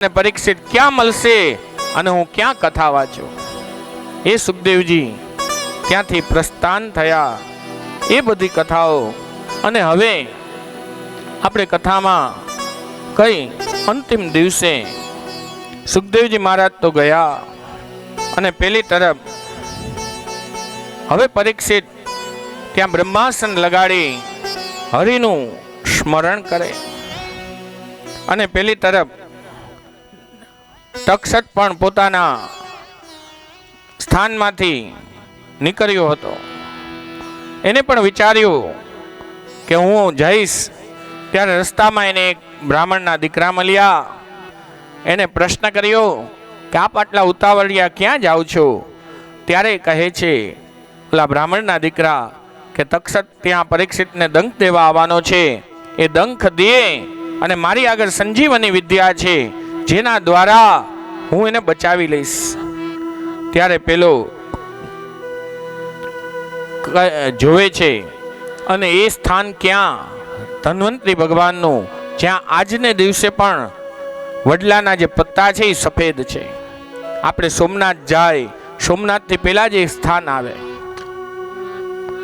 પરીક્ષિત ક્યાં મળશે અને હું ક્યાં કથા વાંચું? એ સુખદેવજી ત્યાંથી પ્રસ્થાન થયા. એ બધી કથાઓ અને હવે આપણે કથામાં કઈ અંતિમ દિવસે સુખદેવજી મહારાજ તો ગયા અને પેલી તરફ હવે પરીક્ષિત ત્યાં બ્રહ્માસન લગાડી હરિનું સ્મરણ કરે અને પેલી તરફ તક્ષક પણ પોતાના સ્થાનમાંથી નીકળ્યો હતો. એને પણ વિચાર્યું કે હું જઈશ. ત્યારે રસ્તામાં એને એક બ્રાહ્મણના દીકરા મળ્યા. એને પ્રશ્ન કર્યો કે આપ આટલા ઉતાવળિયા ક્યાં જાઓ છો? ત્યારે કહે છે ઓલા બ્રાહ્મણના દીકરા કે તક્ષક ત્યાં પરીક્ષિતને દંખ દેવા આવવાનો છે. એ દંખ દે અને મારી આગળ સંજીવની વિદ્યા છે જેના દ્વારા હું એને બચાવી લઈશ. ત્યારે પેલો જોવે છે અને એ સ્થાન ક્યાં? ધન્વંતરી ભગવાનનું, જ્યાં આજને દિવસે પણ વડલાના જે પત્તા છે એ સફેદ છે. આપણે સોમનાથ જાય, સોમનાથથી પહેલા જ એક સ્થાન આવે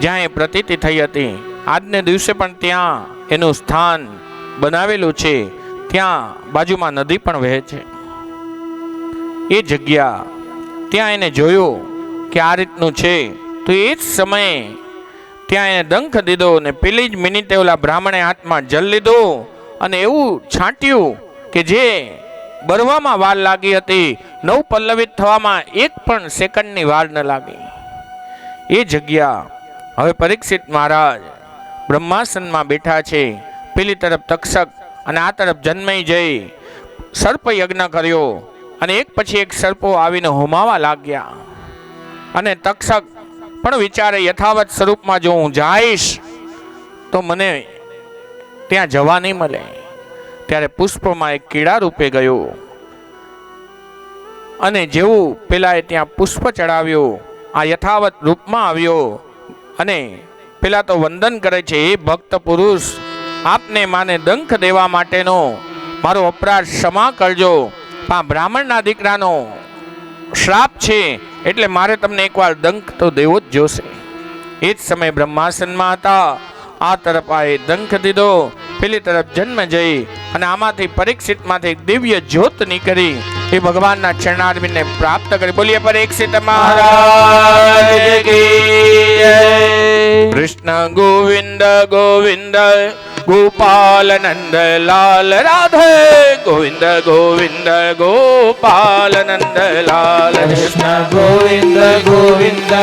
જ્યાં એ પ્રતીતિ થઈ હતી. આજને દિવસે પણ ત્યાં એનું સ્થાન બનાવેલું છે. ત્યાં બાજુમાં નદી પણ વહે છે. એ જગ્યા ત્યાં એને જોયું કે આ રીતનું છે. તો એ જ સમયે ત્યાં એને દંખ દીધો અને પેલી જ મિનિટે ઓલા બ્રાહ્મણે હાથમાં જલ લીધો અને એવું છાંટ્યું કે જે બરવામાં વાર લાગી હતી, નવ પલ્લવિત થવામાં એક પણ સેકન્ડની વાર ન લાગી. એ જગ્યા હવે પરીક્ષિત મહારાજ બ્રહ્માસનમાં બેઠા છે. પેલી તરફ તક્ષક અને આ તરફ જન્મઈ જઈ સર્પ યજ્ઞ કર્યો અને એક પછી એક સર્પો આવીને હોમાવા લાગ્યા. અને તક્ષક પણ વિચારે યથાવત સ્વરૂપમાં જો હું જઈશ તો મને ત્યાં જવા નહીં મળે. ત્યારે પુષ્પમાં એક કીડા રૂપે ગયો અને જેવું પેલાએ ત્યાં પુષ્પ ચડાવ્યું, આ યથાવત રૂપમાં આવ્યો અને પેલા તો વંદન કરે છે, હે ભક્ત પુરુષ, આપને માને દંખ દેવા માટેનો મારો અપરાધ ક્ષમા કરજો. આ બ્રાહ્મણના દીકરાનો શ્રાપ છે એટલે મારે તમને એકવાર દંખ તો દેવો જ જોશે. એ જ સમયે બ્રહ્માસનમાં હતા. આ તરફ આ દંખ દીધો, પેલી તરફ જન્મ જઈ અને આમાંથી પરીક્ષિતમાંથી એક દિવ્ય જ્યોત નીકળી એ ભગવાનના ચરણારવિંદને પ્રાપ્ત કરી. બોલીએ પરીક્ષિત મહારાજ કી જય. કૃષ્ણ ગોવિંદ ગોવિંદ ગોપાલ નંદ લાલ રાધે ગોવિંદ ગોવિંદ ગોપાલ નંદ લાલ. કૃષ્ણ ગોવિંદ ગોવિંદ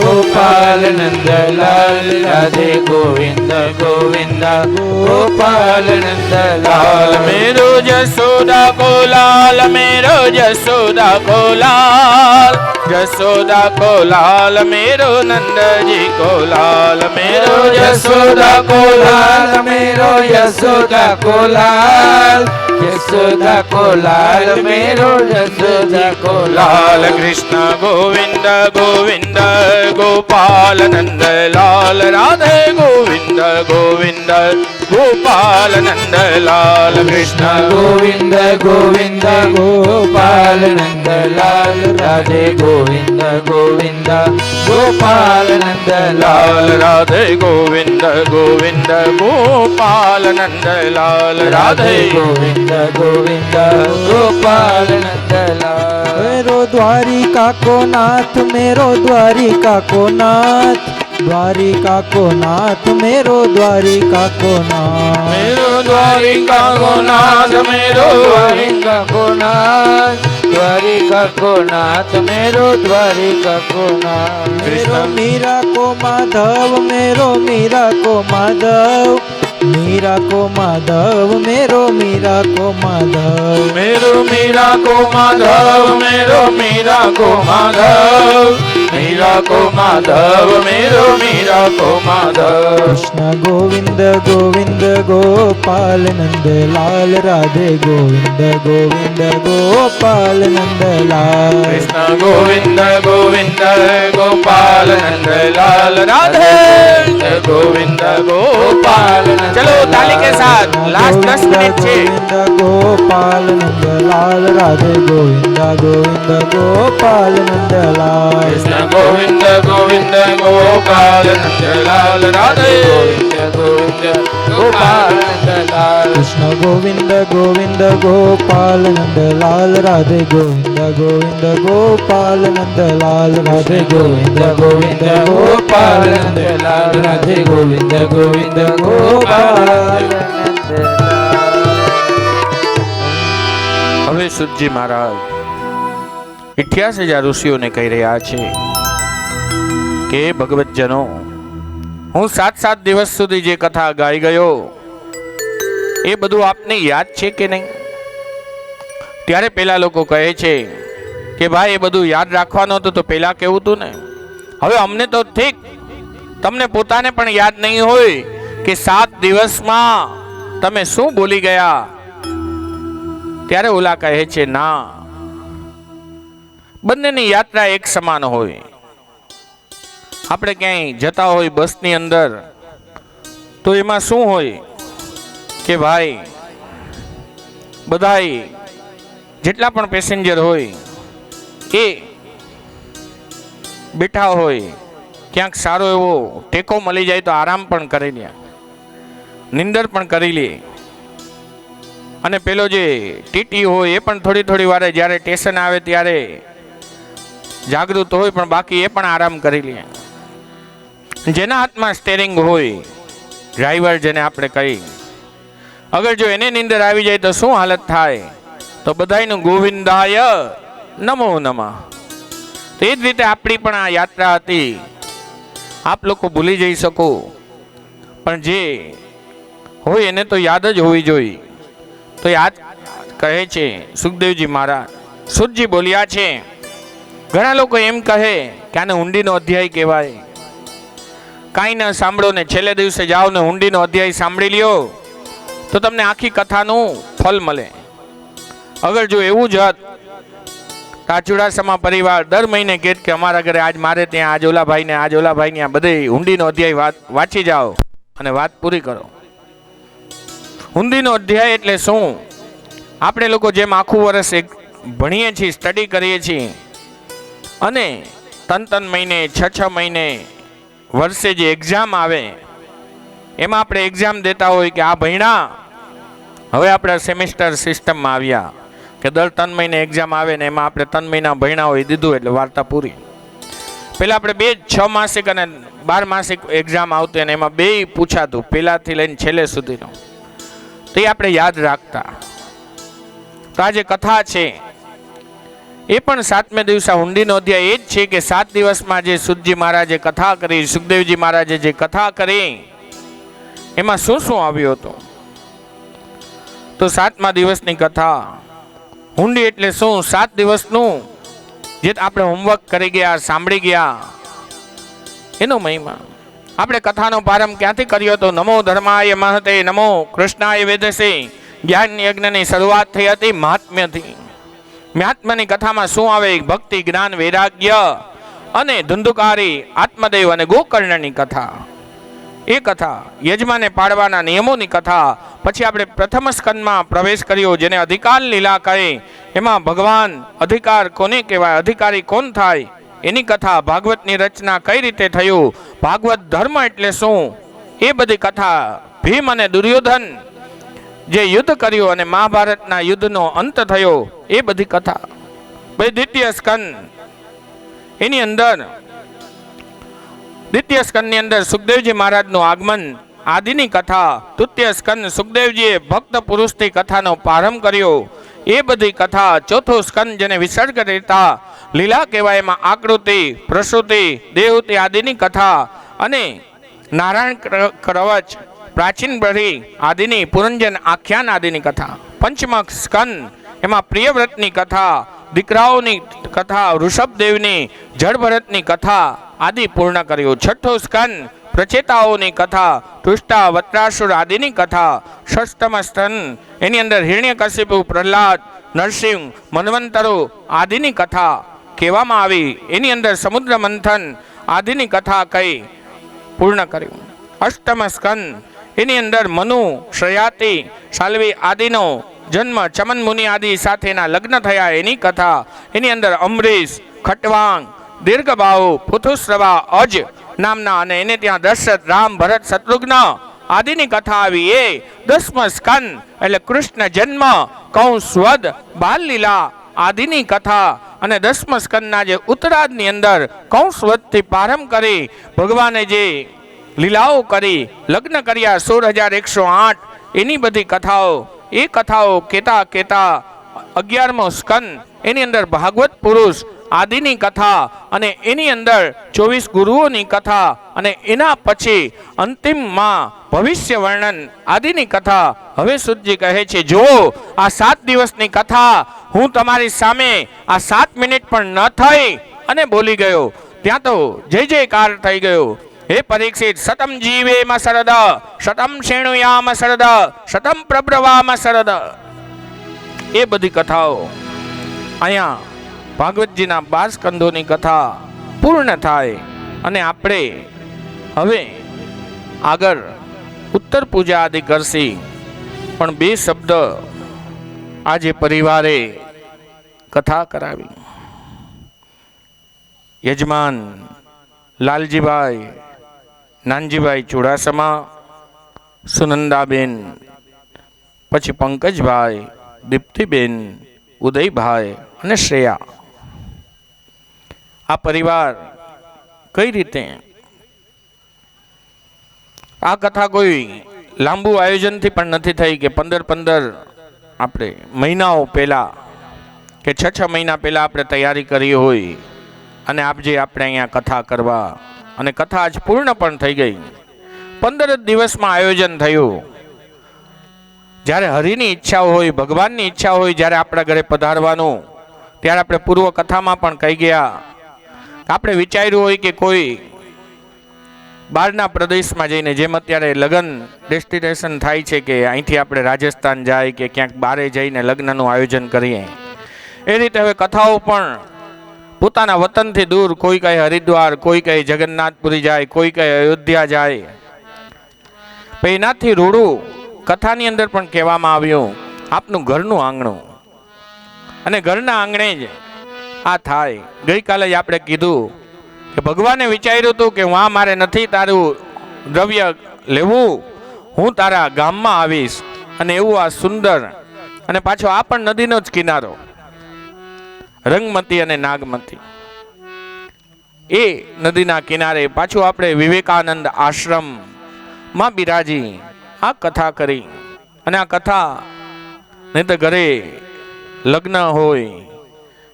ગોપાલ નંદ લાલ રાધે ગોવિંદ ગોવિંદ ગોપાલ નંદ લાલ. मेरो जसोदा को लाल, मेरो जसोदा को लाल, जसोदा को लाल, मेरो नंद जी को लाल, मेरो यशोदा को लाल, मेरो यशोदा को लाल, यशोदा को लाल, मेरो यशोदा को लाल. कृष्ण गोविंद गोविंद गोपाल नंद लाल राधे गोविंद गोविंद गोपाल नंद लाल. कृष्ण गोविंद गोविंद गोपाल नंद लाल राधे गोविंद गोविंद गोपाल नंद लाल. राधे गोविंद गोविंद गोपाल नंद लाल. राधे गोविंद गोविंद गोपाल नंद लाल. मेरो द्वारिका को नाथ, मेरो द्वारिका को नाथ, द्वारिका को नाथ, मेरो द्वारिका को नाथ, मेरो द्वारिका को नाथ, मेरो द्वारिका को नाथ, द्वारिका को नाथ, मेरो द्वारिका को नाथ. मेरो मीरा को माधव, मेरो मीरा को माधव, मीरा को माधव, मेरो मीरा को माधव, मेरो मीरा को माधव, मेरो मीरा को माधव, मीरा को माधव मेरो मीरा को माधव कृष्ण गोविंद गोविंद गोपाल नंद लाल राधे गोविंद गोविंद गोपाल नंद लाल कृष्ण गोविंद गोविंद गोपाल नंद लाल राधे गोविंद गोपाल नंद चलो ताली के साथ लास्ट 10 मिनट છે गोविंद गोपाल नंद लाल राधे गोविंद गोविंद गोपाल नंद लाल कृष्ण गोविंद गोविंद गोपाल नंद लाल राधे गोविंद गोविंद गोपाल नंद लाल कृष्ण गोविंद गोविंद गोपाल नंद लाल राधे गोविंद गोविंद गोपाल नंद लाल राधे गोविंद गोविंद गोपाल नंद लाल राधे गोविंद गोविंद गोपाल नंद હવે સુરજી મહારાજ 88,000 ઋષિઓને કહી રહ્યા છે કે ભગવતજનો હું 7 દિવસ સુધી જે કથા ગાઈ ગયો એ બધું આપને યાદ છે કે નહીં? ત્યારે પેલા લોકો કહે છે કે ભાઈ એ બધું યાદ રાખવાનું હતું તો પેલા કેવું હતું ને, હવે અમને તો ઠીક, તમને પોતાને પણ યાદ નહીં હોય કે 7 દિવસમાં તમે શું બોલી ગયા. ત્યારે ઓલા કહે છે ના, બંનેની યાત્રા એક સમાન હોય. આપણે ક્યાંય જતા હોય બસની અંદર તો એમાં શું હોય કે ભાઈ બધાય જેટલા પણ પેસેન્જર હોય એ બેઠા હોય, ક્યાંક સારો એવો ટેકો મળી જાય તો આરામ પણ કરી લે, નિંદર પણ કરી લે. અને પેલો જે ટીટી હોય એ પણ થોડી વારે જ્યારે સ્ટેશન આવે ત્યારે જાગૃત હોય, પણ બાકી એ પણ આરામ કરી લે. જેના હાથમાં સ્ટેરિંગ હોય, ડ્રાઈવર જેને આપણે કહી, અગર જો એને નિંદર આવી જાય તો શું હાલત થાય? તો બધાયનું ગોવિંદાય નમો નમઃ. તો એ જ રીતે આપણી પણ આ યાત્રા હતી. આપ લોકો ભૂલી જઈ શકો, પણ જે હોય એને તો યાદ જ હોવી જોઈએ. તો યાદ કહે છે સુખદેવજી મહારાજ. સુરજી બોલ્યા છે, ઘણા લોકો એમ કહે કે આને ઊંડીનો અધ્યાય કહેવાય. કાંઈ ન સાંભળો ને છેલ્લે દિવસે જાઓ ને ઊંડીનો અધ્યાય સાંભળી લ્યો તો તમને આખી કથાનું ફલ મળે. અગર જો એવું જ હત આ ચુડાસમા પરિવાર દર મહિને કહે કે અમારા ઘરે આજ મારે ત્યાં આજ ઓલા ભાઈને આજ ઓલા ભાઈને આ બધે ઊંડીનો અધ્યાય વાંચી જાઓ અને વાત પૂરી કરો. ઊંડીનો અધ્યાય એટલે શું? આપણે લોકો જેમ આખું વર્ષ ભણીએ છીએ, સ્ટડી કરીએ છીએ અને 3 મહિને 6 મહિને વર્ષે જે એક્ઝામ આવે એમાં આપણે એક્ઝામ દેતા હોય કે આ ભણ્યા, હવે આપણે સેમિસ્ટર સિસ્ટમમાં આવ્યા કે દર 3 મહિને એક્ઝામ આવે ને એમાં આપણે 3 મહિના ભણ્યા હોય દીધું એટલે વાર્તા પૂરી. પહેલાં આપણે 6 માસિક અને 12 માસિક એક્ઝામ આવતી અને એમાં 2 પૂછાતું, પહેલાંથી લઈને છેલ્લે સુધીનો. તો એ આપણે યાદ રાખતા. તો આ જે કથા છે એ પણ 7મે દિવસે ઊંડીનો અધ્યાય એ જ છે કે 7 દિવસમાં જે સુરજી મહારાજે કથા કરી, સુખદેવજી મહારાજે જે કથા કરી એમાં શું શું આવ્યું હતું. તો 7મા દિવસની કથા ઊંડી એટલે શું? 7 દિવસનું જે આપણે હોમવર્ક કરી ગયા, સાંભળી ગયા એનો મહિમા. આપણે કથાનો પ્રારંભ ક્યાંથી કર્યો હતો? નમો ધર્માય મહતે નમો કૃષ્ણાય વેદસે. જ્ઞાન યજ્ઞની શરૂઆત થઈ હતી મહાત્મ્યથી. મહાત્મ્યની કથામાં શું આવે? ભક્તિ, જ્ઞાન, વૈરાગ્ય અને ધુંધુકારી, આત્મદેવ અને ગોકર્ણની કથા. એ કથા યજમાને પાડવાના નિયમોની કથા. પછી આપણે પ્રથમ સ્કંદમાં પ્રવેશ કર્યો જેને અધિકાર લીલા કહે. એમાં ભગવાન અધિકાર કોને કહેવાય, અધિકારી કોણ થાય એની કથા. ભાગવતની રચના કઈ રીતે થયું, ભાગવત ધર્મ એટલે શું, એ બધી કથા. ભીમ અને દુર્યોધન જે યુદ્ધ કર્યું અને મહાભારતના યુદ્ધનો અંત થયો એ બધી કથા. ભાઈ દ્વિતીય સ્કંદ એની અંદર, દ્વિતીય સ્કંદની અંદર સુખદેવજી મહારાજનું આગમન આદિની કથા. તૃતીય સ્કંદ સુખદેવજીએ ભક્ત પુરુષથી કથાનો પ્રારંભ કર્યો એ બધી કથા. ચોથો સ્કંદ જેને વિસર્ગ દેતા લીલા કહેવાય એમાં આકૃતિ, પ્રસૂતિ, દેવહૂતિ આદિની કથા અને નારાયણ કવચ, પ્રાચીન બળી આદિની, પુરંજન આખ્યાન આદિની કથા. પંચમ સ્કંદ એમાં પ્રિયવ્રતની કથા, દીકરાઓની કથા, ઋષભદેવની, જળભરતની કથા આદિ પૂર્ણ કર્યું. છઠ્ઠો સ્કંદ પ્રચેતાઓની કથા, તૃષ્ટા, વત્રાસુર આદિની કથા. ષષ્ઠમ સ્કંદ એની અંદર હિરણ્યકશિપુ, પ્રહલાદ, નરસિંહ, મન્વંતરો આદિની કથા કહેવામાં આવી. એની અંદર સમુદ્ર મંથન આદિની કથા કહી પૂર્ણ કર્યું. અષ્ટમ સ્કંદ એની અંદર મનુ, શ્રયાતિ, શાલ્વી આદિનો જન્મ, ચમન મુનિ આદિ સાથેના લગ્ન થયા એની કથા. એની અંદર અમરીશ, ખટવાંગ, દીર્ઘબાહુ, પુથુશ્રવા, અજ નામના અને એને ત્યાં દશરથ, રામ, ભરત, શત્રુઘ્ન આદિની કથા આવી. એ દસમ સ્કંદ એટલે કૃષ્ણ જન્મ, કંસ વધ, બાલ લીલા આદિની કથા. અને દસમ સ્કંદના જે ઉત્તરાર્ધની અંદર કંસ વધથી પ્રારંભ કરી ભગવાને જે લીલાઓ કરી, લગ્ન કર્યા 16,108 એની બધી કથાઓ, એ કથાઓ કેતા કેતા 11મો સ્કંદ એની અંદર ભાગવત પુરુષ આદિની કથા અને એની અંદર 24 ગુરુઓની કથા અને એના પછી અંતિમમાં ભવિષ્ય વર્ણન આદિની કથા. હવે સુતજી કહે છે, જો આ 7 દિવસની કથા હું તમારી સામે આ 7 મિનિટ પણ ન થઈ અને બોલી ગયો, ત્યાં તો જય જયકાર થઈ ગયો. હે પરીક્ષિત, શતમ જીવેમ શરદ, શતમ શેણુયામ શરદ, શતમ પ્રબ્રવામ શરદ. એ બધી કથાઓ અહીંયા ભાગવતજીના 12 સ્કંદોની કથા પૂર્ણ થાય. અને આપણે હવે આગળ ઉત્તર પૂજા આદિ કરશી. પણ 2 શબ્દ આજે પરિવારે કથા કરાવી. યજમાન લાલજીભાઈ, નાનજીભાઈ ચુડાસમા, સુનંદાબેન, પછી પંકજભાઈ, દીપ્તિબેન, ઉદયભાઈ અને શ્રેયા. આ પરિવાર કઈ રીતે આ કથા કોઈ લાંબુ આયોજનથી પણ નથી થઈ કે 15 આપણે મહિનાઓ પહેલા કે 6 મહિના પહેલા આપણે તૈયારી કરી હોય અને આપજે આપણે અહીંયા કથા કરવા. અને કથા આજ પૂર્ણ પણ થઈ ગઈ. 15 દિવસમાં આયોજન થયું. જ્યારે હરિની ઈચ્છા હોય, ભગવાનની ઈચ્છા હોય, જ્યારે આપણા ઘરે પધારવાનું, ત્યારે આપણે પૂર્વ કથામાં પણ કહી ગયા. આપણે વિચાર્યું હોય કે કોઈ બહારના પ્રદેશમાં જઈને, જેમ અત્યારે લગ્ન ડેસ્ટિનેશન થાય છે કે અહીંથી આપણે રાજસ્થાન જાય કે ક્યાંક બહારે જઈને લગ્નનું આયોજન કરીએ, એ રીતે હવે કથાઓ પણ પોતાના વતનથી દૂર, કોઈ કહે હરિદ્વાર, કોઈ કહે જગન્નાથપુરી જાય, કોઈ કહે અયોધ્યા જાય. એનાથી રૂડું કથાની અંદર પણ કહેવામાં આવ્યું આપનું ઘરનું આંગણું, અને ઘરના આંગણે જ આ થાય. ગઈકાલે જ આપણે કીધું કે ભગવાને વિચાર્યું હતું કે હું આ મારે નથી તારું દ્રવ્ય લેવું, હું તારા ગામમાં આવીશ. અને એવું આ સુંદર, અને પાછો આ પણ નદીનો જ કિનારો, રંગમતી અને નાગમતી, એ નદીના કિનારે પાછું આપણે વિવેકાનંદ આશ્રમમાં બિરાજી આ કથા કરી. અને આ કથા નહીં તો ઘરે લગ્ન હોય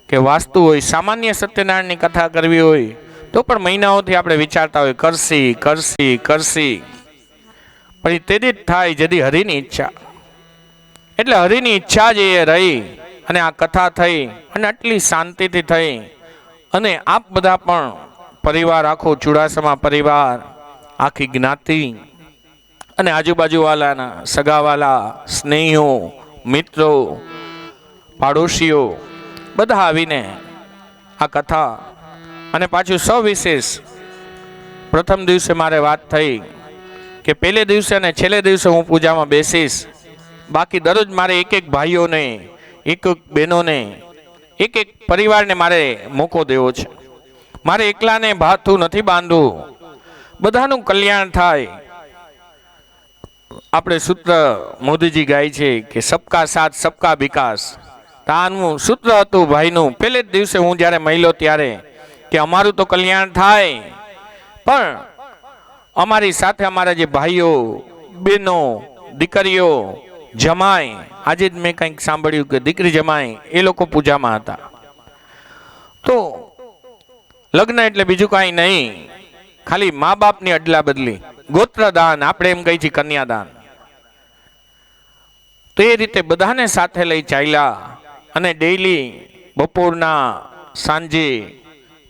કે વાસ્તુ હોય, સામાન્ય સત્યનારાયણની કથા કરવી હોય તો પણ મહિનાઓથી આપણે વિચારતા હોય કરશી કરશી કરશી, પણ તે જ થાય જદી હરિની ઈચ્છા. એટલે હરિની ઈચ્છા જે રહી અને આ કથા થઈ અને આટલી શાંતિથી થઈ. અને આપ બધા પણ પરિવાર, આખો ચુડાસમા પરિવાર, આખી જ્ઞાતિ અને આજુબાજુવાલાના સગાવાલા, સ્નેહીઓ, મિત્રો, પાડોશીઓ બધા આવીને આ કથા. અને પાછું સવિશેષ પ્રથમ દિવસે મારે વાત થઈ કે પહેલે દિવસે અને છેલ્લે દિવસે હું પૂજામાં બેસીશ. બાકી દરરોજ મારે એક ભાઈઓને, એક બહેનોને, એક પરિવારને મારે મોકો દેવો છે. મારે એકલાને ભાથું નથી બાંધવું, બધાનું કલ્યાણ થાય. આપણે સૂત્ર મોદીજી ગાય છે કે સબકા સાથ સબકા વિકાસ. આનું સૂત્ર હતું ભાઈનું પહેલે જ દિવસે હું જ્યારે મળ્યો ત્યારે કે અમારું તો કલ્યાણ થાય, પણ અમારી સાથે અમારા જે ભાઈઓ, બહેનો, દીકરીઓ, જમાઈ, આજે જ મેં કંઈક સાંભળ્યું કે દીકરી જમાઈ એ લોકો પૂજામાં હતા. તો લગ્ન એટલે બીજું કાંઈ નહીં, ખાલી મા બાપની અદલા બદલી, ગોત્રદાન, આપણે એમ કહી છીએ કન્યાદાન. તો એ રીતે બધાને સાથે લઈ ચાલ્યા અને ડેઈલી બપોરના સાંજે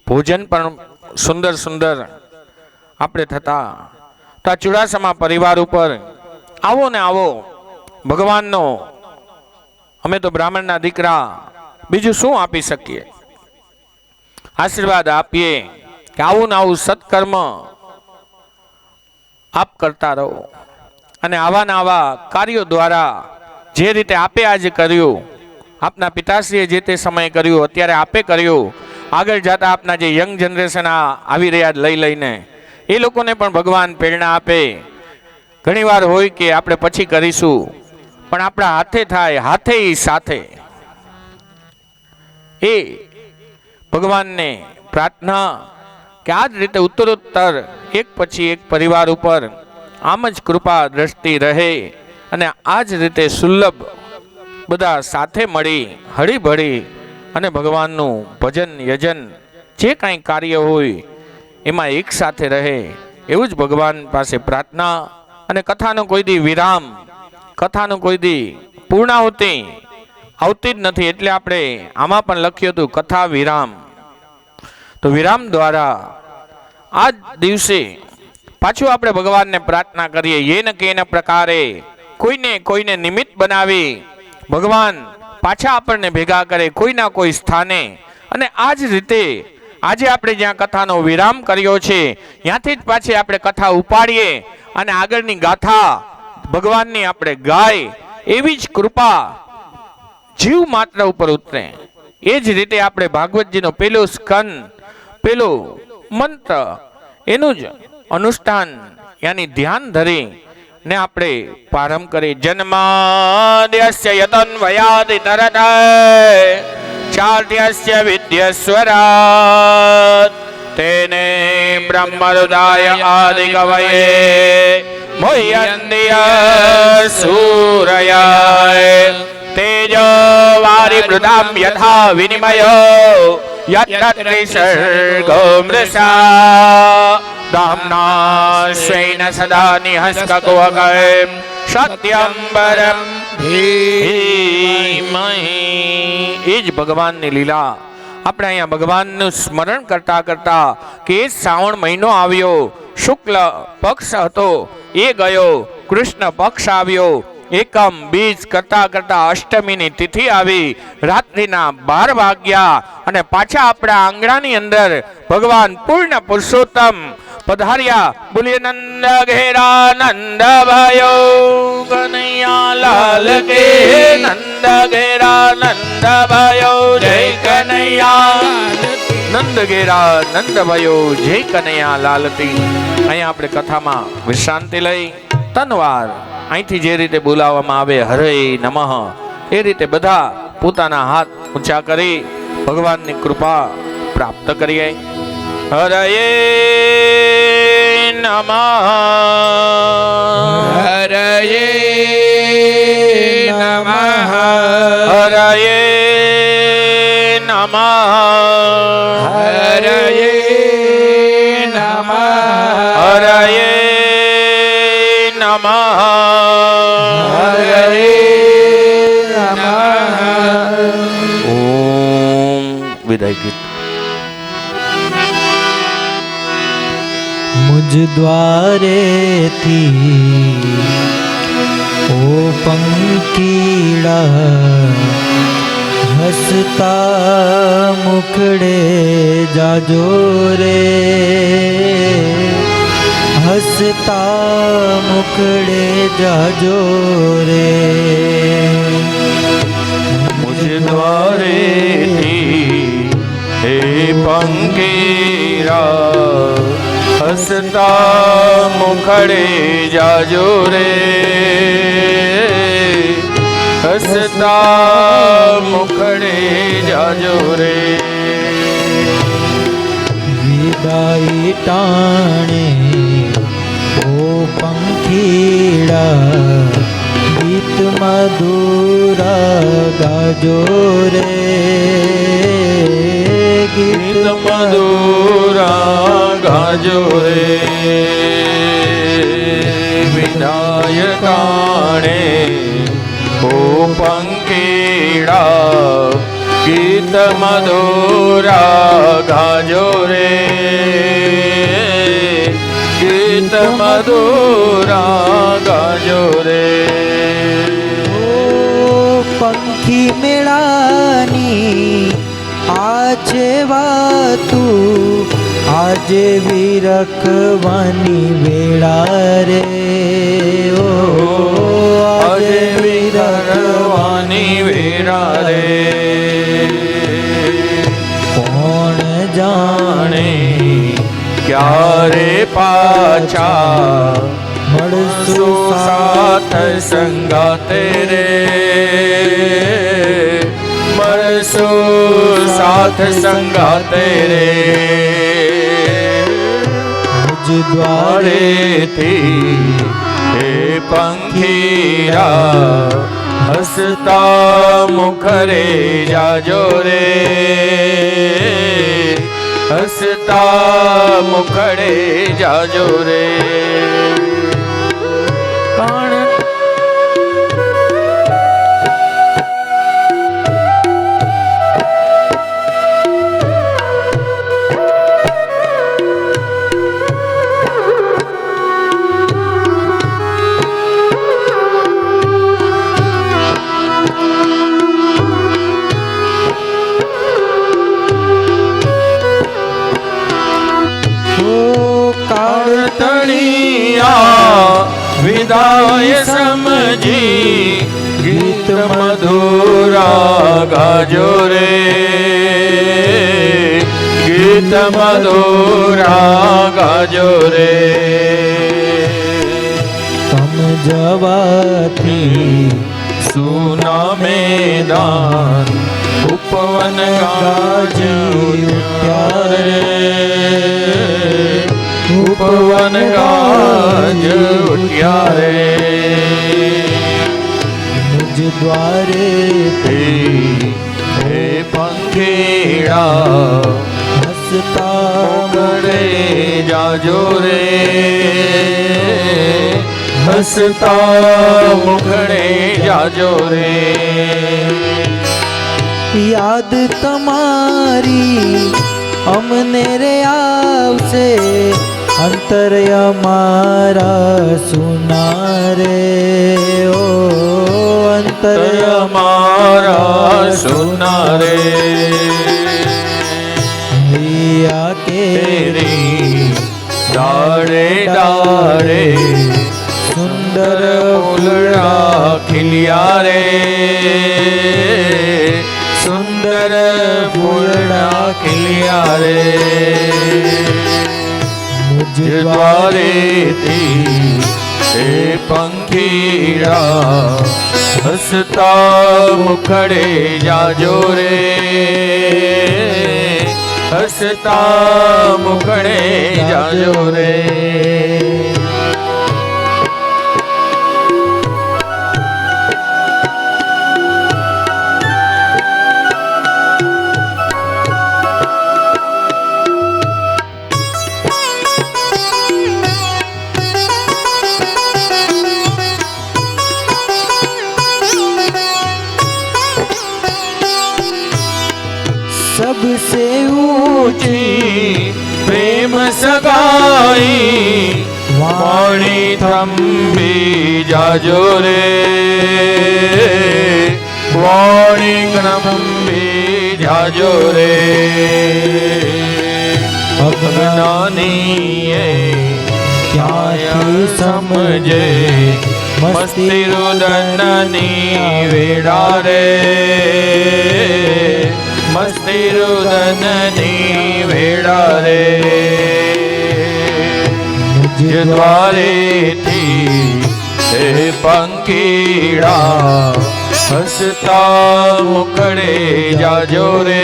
ભોજન પણ સુંદર સુંદર આપણે થતા. તો આ ચુડાસમા પરિવાર ઉપર આવો ને આવો ભગવાનનો, અમે તો બ્રાહ્મણના દીકરા, બીજું શું આપી શકીએ? આશીર્વાદ આપીએ કે આવું ને આવું સત્કર્મ આપ કરતા રહો. અને આવા ને આવા કાર્યો દ્વારા જે રીતે આપે આજે કર્યું, આપના પિતાશ્રીએ જે તે સમયે કર્યું, અત્યારે આપે કર્યું, આગળ જતા આપના જે યંગ જનરેશન આવી રહ્યા લઈ લઈને એ લોકોને પણ ભગવાન પ્રેરણા આપે. ઘણીવાર હોય કે આપણે પછી કરીશું, પણ આપણા હાથે થાય, હાથે સાથે. એ ભગવાનને પ્રાર્થના કે આ જ રીતે ઉત્તરોત્તર એક પછી એક પરિવાર ઉપર આમ જ કૃપા દ્રષ્ટિ રહે અને આ જ રીતે સુલભ બધા સાથે મળી હળીભળી અને ભગવાનનું ભજન યજન જે કાંઈ કાર્ય હોય એમાં એક સાથે રહે, એવું જ ભગવાન પાસે પ્રાર્થના. અને કથાનો કોઈ દી વિરામ, કથાનું કોઈ દી પૂર્ણાહુતિ આવતી જ નથી. એટલે આપણે આમાં પણ લખ્યું હતું કથા વિરામ. તો વિરામ દ્વારા આ દિવસે પાછું આપણે ભગવાનને પ્રાર્થના કરીએ, યેન કેન પ્રકારે કોઈને નિમિત્ત બનાવી ભગવાન પાછા આપણને ભેગા કરે કોઈના કોઈ સ્થાને. અને આ જ રીતે આજે આપણે જ્યાં કથાનો વિરામ કર્યો છે ત્યાંથી જ પાછી આપણે કથા ઉપાડીએ અને આગળની ગાથા ભગવાનની આપણે ગાય, એવી જ કૃપા જીવ માત્ર ઉપર ઉતરે. એ જ રીતે આપણે ભાગવતજીનો પેલો સ્કંદ, પેલો મંત્ર, એનું જ અનુષ્ઠાન યાની ધ્યાન ધરી ને આપણે પ્રારંભ કરી. જન્માદ્યસ્ય યતન્વયાદિ તરત ચાર્યસ્ય વિદ્યસ્વરાત તેને બ્રહ્મરુદાય આદિ કવયે મુહ્યન્તિ સૂરયાય તેજો વારી મૃદામ યથા વિનિમયો યત્ર ત્રિસર્ગો મૃષા દામ્ના સ્વૈન સદા નિહસ્કકોવકૈ સત્યમ પરમ ધીમહિ. એ જ ભગવાનની લીલા. આપણે અહીંયા ભગવાનનું સ્મરણ કરતા કરતા કે શ્રાવણ મહિનો આવ્યો, શુક્લ પક્ષ હતો એ ગયો, કૃષ્ણ પક્ષ આવ્યો, એકમ બીજ કરતા કરતા અષ્ટમીની તિથિ આવી, રાત્રિના 12 વાગ્યા અને પાછા આપણા આંગણાની અંદર ભગવાન પૂર્ણ પુરુષોત્તમ પધાર્યા. બોલીએ નંદ ઘેરા નંદ ભયો કનૈયા લાલ કે, નંદ ઘેરા નંદ ભયો જય કનૈયા, નંદ ઘેરા નંદ ભયો જય કનૈયા લાલતી. અહીંયા આપણે કથામાં વિશ્રાંતિ લઈ તનવાર અહીંથી જે રીતે બોલાવવામાં આવે હરે નમઃ એ રીતે બધા પોતાના હાથ ઊંચા કરી ભગવાનની કૃપા પ્રાપ્ત કરીએ. હરયે નમઃ, હરયે નમઃ, હરયે નમઃ, હરયે નમઃ, હરયે નમઃ, હરયે નમઃ. ઓમ વિદાય ગીત. મુજ દ્વારે થી ઓ પંકીડા હસતા મુખડે જાજો રે, હસતા મુખડે જાજો રે. મુજ દ્વારેથી હે પંકીરા હસતા મુખડે જાજો રે, હસતા મુખડે જાજો રે. વિદાય ટાણે ઓ પંખીડા ગીત મધુરા ગાજો રે, ગીત મધુરા ગાજો રે. વિદાય ટાણે ઓ પંખીડા વેળા ગીત મધુરા ગાજો રે ગીત મધુરા ગાજો રે પંખી મેળાની આજે વાતું આજે વિરખવાની વેળા રે ઓ આજે વિરખવાની વેળા રે કોણ જાણે ક્યારે પાછા મળશું સાથ સંગાતે રે મળશું સાથ સંગાતે રે દ્વારેથી હે પંખીરા હસતા મુખરે જાજો રે હસતા મુખડે જાજો રે કાણ વિદાય સમજી ગીત મધુરા ગાજો રે ગીત મધુરા ગાજો રે તમ જવાથી સુના મેદાન ઉપવન ગાજી ઉઠ્યા રે ઉપવન ગાજ ઉઠ્યા રે મુજ દ્વારે હે પંખીડા હસતા ગળે જાજો રે હસતા મુખડે જાજો રે યાદ તમારી અમને રે આવશે અંતર અમારા સુના રે ઓ અંતર અમારા સુના રે હૈયા કેરી ડાળે ડાળે સુંદર ફૂલડા ખીલ્યા રે સુંદર ફૂલડા ખીલ્યા રે દ્વારેથી હે પંખીડા હસતા મુખડે જાજો રે હસતા મુખડે જાજો રે सबसे ऊंची प्रेम सगाई वाणी थंबी जाजो रे वाणी थंबी जाजो रे अज्ञानी क्या समझे मस्ती रुदननी वेड़ा रे મસ્તી રુદનની વેળા રે દ્વારેથી હે પંખીડા હસતા મુખડે જાજો રે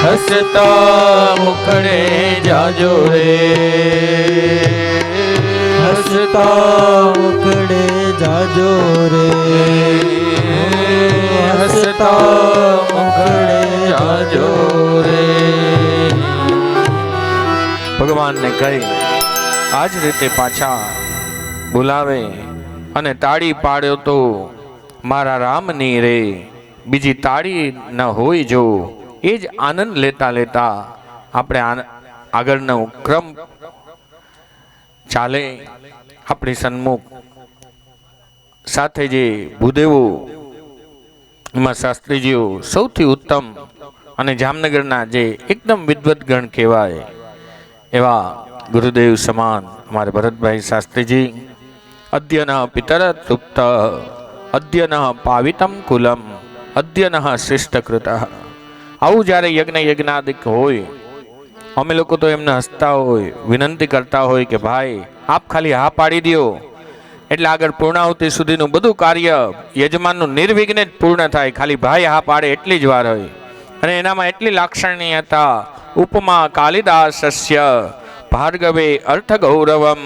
હસતા મુખડે જાજો રે હસતા મુખડે જાજો રે હસતા મુખડે જાજો રે ભગવાનને કહી આજ રીતે પાછા બોલાવે અને તાળી પાડ્યો તો મારા રામની રે બીજી તાળી ન હોય જો, એ જ આનંદ લેતા લેતા આપણે આગળનો ક્રમ ચાલે. આપણી સન્મુખ સાથે જે ભૂદેવો એમાં શાસ્ત્રીજીઓ સૌથી ઉત્તમ અને જામનગરના જે એકદમ વિદ્વત ગણ કહેવાય એવા ગુરુદેવ સમાન અમારે ભરતભાઈ શાસ્ત્રીજી. અદ્યન પિતર તૃપ્ત અદ્યન પાવિતમ કુલમ અદ્યન શ્રેષ્ઠકૃત. આવું જ્યારે યજ્ઞાદિક હોય, અમે લોકો તો એમને હસતા હોય, વિનંતી કરતા હોય કે ભાઈ આપ ખાલી હા પાડી દો એટલે આગળ પૂર્ણાહુતિ સુધીનું બધું કાર્ય યજમાનનું નિર્વિઘ્ને જ પૂર્ણ થાય. ખાલી ભાઈ હા પાડે એટલી જ વાર હોય. અને એનામાં એટલી લાક્ષણિયતા, ઉપમા કાલિદાસસ્ય ભાર્ગવે અર્થ ગૌરવમ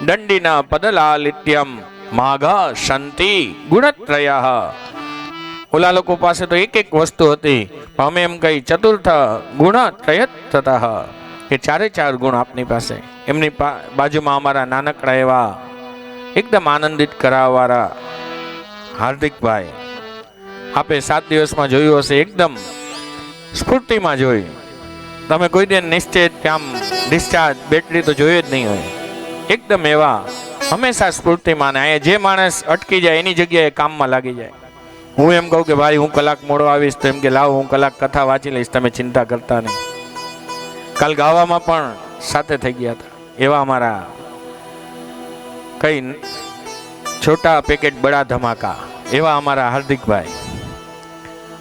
દંડિના પદલાલિત્યમ માઘા શાંતિ ગુણત્રય. ઓલા લોકો પાસે તો એક એક વસ્તુ હતી, અમે એમ કહી ચતુર્થ ગુણ ત્રયત થતા, કે ચારે ચાર ગુણ આપની પાસે. એમની બાજુમાં અમારા નાનકડા એવા એકદમ આનંદિત કરાવવાળા હાર્દિકભાઈ, આપે 7 દિવસમાં જોયું હશે, એકદમ સ્ફૂર્તિમાં જોઈ. તમે કોઈ દિન નિશ્ચિત કે આમ ડિસ્ચાર્જ બેટરી તો જોઈ જ નહીં હોય. એકદમ એવા હંમેશા સ્ફૂર્તિમાં. અહીંયા જે માણસ અટકી જાય એની જગ્યાએ કામમાં લાગી જાય. હું એમ કહું કે ભાઈ હું કલાક મોડો આવીશ તો એમ કે લાવ હું કલાક કથા વાંચી લઈશ, તમે ચિંતા કરતા નહીં. કાલ ગાવામાં પણ સાથે થઈ ગયા હતા. એવા અમારા કઈ છોટા પેકેટ બડા ધમાકા એવા અમારા હાર્દિકભાઈ.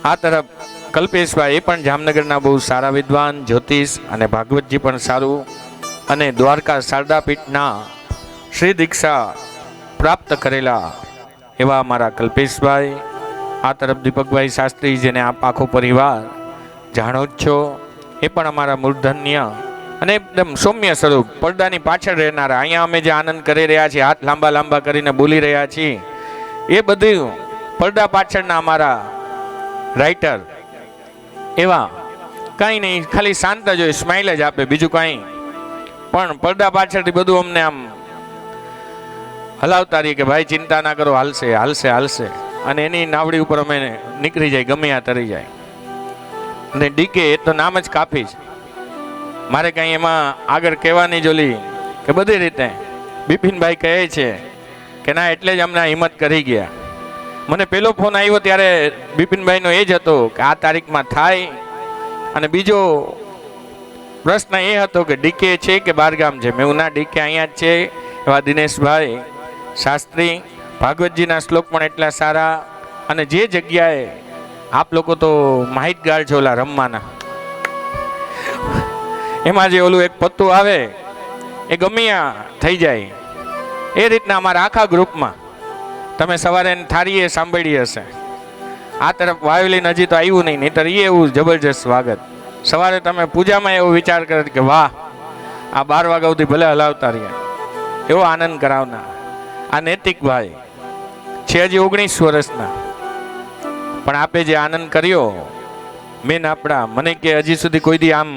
આ તરફ કલ્પેશભાઈ, એ પણ જામનગરના બહુ સારા વિદ્વાન, જ્યોતિષ અને ભાગવતજી પણ સારું, અને દ્વારકા શારદાપીઠના શ્રી દીક્ષા પ્રાપ્ત કરેલા એવા અમારા કલ્પેશભાઈ. આ તરફ દીપકભાઈ શાસ્ત્રી, જેને આપ આખો પરિવાર જાણો જ છો, એ પણ અમારા મૂર્ધન્ય અને એકદમ સૌમ્ય સ્વરૂપ, પડદાની પાછળ રહેનારા. અહીંયા અમે જે આનંદ કરી રહ્યા છીએ, હાથ લાંબા લાંબા કરીને બોલી રહ્યા છીએ, એ બધું પડદા પાછળના અમારા રાઇટર એવા. કાંઈ નહીં, ખાલી શાંત જ હોય, સ્માઇલ જ આપે, બીજું કાંઈ. પણ પડદા પાછળથી બધું અમને આમ હલાવતા રહીએ કે ભાઈ ચિંતા ના કરો, હાલશે હાલશે હાલશે. અને એની નાવડી ઉપર અમે નીકળી જાય, ગમે આ તરી જાય. અને ડીકે એ તો નામ જ કાફી છે, મારે કાંઈ એમાં આગળ કહેવાની જોલી કે બધી રીતે. બિપિનભાઈ કહે છે કે ના એટલે જ અમને હિંમત કરી ગયા. મને પહેલો ફોન આવ્યો ત્યારે બિપિનભાઈનો એ જ હતો કે આ તારીખમાં થાય. અને બીજો પ્રશ્ન એ હતો કે ડીકે છે કે બહારગામ છે. મેં ના ડીકે અહીંયા જ છે. એવા દિનેશભાઈ શાસ્ત્રી, ભાગવતજીના શ્લોક પણ એટલા સારા. અને જે જગ્યાએ આપ લોકો તો માહિતગાર છો ઓલા રમવાના, એમાં જે ઓલું એક પત્તું આવે એ ગમ્યા થઈ જાય, એ રીતના અમારા આખા ગ્રુપમાં તમે સવારે થારીએ સાંભળી હશે. આ તરફ વાયોલિન હજી તો આવ્યું નહીં, નહીતર એ એવું જબરજસ્ત સ્વાગત. સવારે તમે પૂજામાં એવો વિચાર કરે કે વાહ આ 12 વાગ્યા સુધી ભલે હલાવતા રહ્યા, એવો આનંદ કરાવના. આ નૈતિકભાઈ છે હજી 19 વર્ષના, પણ આપે જે આનંદ કર્યો મેન આપણા, મને કે હજી સુધી કોઈ દી આમ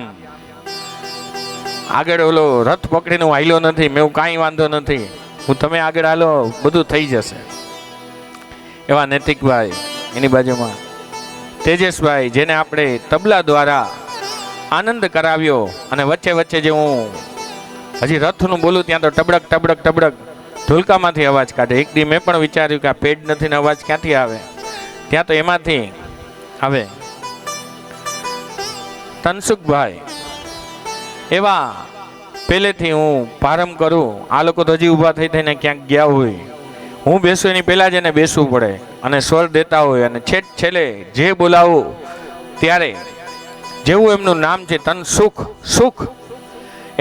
આગળ ઓલો રથ પકડીને હું હાલ્યો નથી. મેં કાંઈ વાંધો નથી, હું તમે આગળ હાલો બધું થઈ જશે. એવા નૈતિકભાઈ. એની બાજુમાં તેજસભાઈ, જેને આપણે તબલા દ્વારા આનંદ કરાવ્યો. અને વચ્ચે વચ્ચે જે હું હજી રથનું બોલું ત્યાં તો ટબડક ટબડક ટબડક ઢોલકામાંથી અવાજ કાઢે. એક દી મેં પણ વિચાર્યું કે આ પેડ નથી ને અવાજ ક્યાંથી આવે, ત્યાં તો એમાંથી આવે. તનસુખભાઈ એવા પહેલેથી હું પ્રારંભ કરું, આ લોકો તો હજી ઊભા થઈ થઈને ક્યાંક ગયા હોય, હું બેસું એની પહેલાં જ એને બેસવું પડે અને સ્વર દેતા હોય. અને છેલ્લે જે બોલાવું ત્યારે જેવું એમનું નામ છે તનસુખ, સુખ,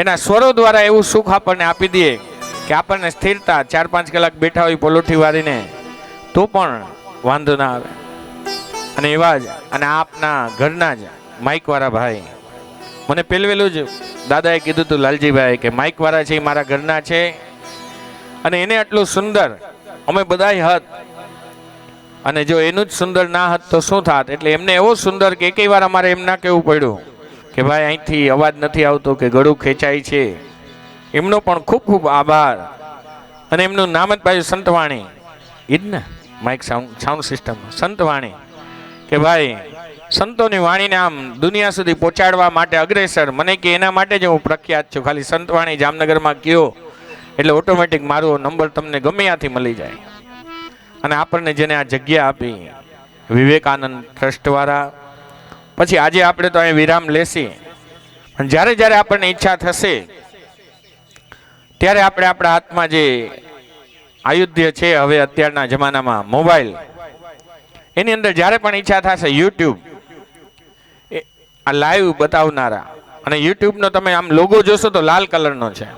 એના સ્વરો દ્વારા એવું સુખ આપણને આપી દે કે આપણને સ્થિરતા. 4-5 કલાક બેઠા હોય પલોઠી વાળીને તો પણ વાંધો ના આવે. અને એવા જ અને આપના ઘરના જ માઇકવાળા ભાઈ, મને પહેલું જ દાદાએ કીધું હતું લાલજીભાઈ કે માઇકવાળા છે એ મારા ઘરના છે. અને એને આટલું સુંદર અમે બધાય હત, અને જો એનું જ સુંદર ના હત તો શું થાત. એટલે એમને એવો સુંદર કે એકેય વાર અમારે એમ ના કહેવું પડ્યું કે ભાઈ અહીંથી અવાજ નથી આવતો કે ગળું ખેંચાય છે. એમનો પણ ખૂબ ખૂબ આભાર. અને એમનું નામ જ ભાઈ સંતવાણી, એ જ ને માઇક સાઉન્ડ સિસ્ટમ સંતવાણી કે ભાઈ સંતોની વાણીને આમ દુનિયા સુધી પહોંચાડવા માટે અગ્રેસર, મને કે એના માટે જ હું પ્રખ્યાત છું. ખાલી સંતવાણી જામનગરમાં કયો એટલે ઓટોમેટિક મારો નંબર તમને ગમે ત્યાંથી મળી જાય. અને આપણને જેને આ જગ્યા આપી વિવેકાનંદ ટ્રસ્ટવાળા, પછી આજે આપણે તો અહીં વિરામ લેશી, પણ જ્યારે જ્યારે આપણને ઈચ્છા થશે ત્યારે આપણે આપણા હાથમાં જે આયુધ્ય છે હવે અત્યારના જમાનામાં મોબાઈલ, એની અંદર જ્યારે પણ ઈચ્છા થશે યુટ્યુબ આ લાઈવ બતાવનારા, અને યુટ્યુબનો તમે આમ લોગો જોશો તો લાલ કલરનો છે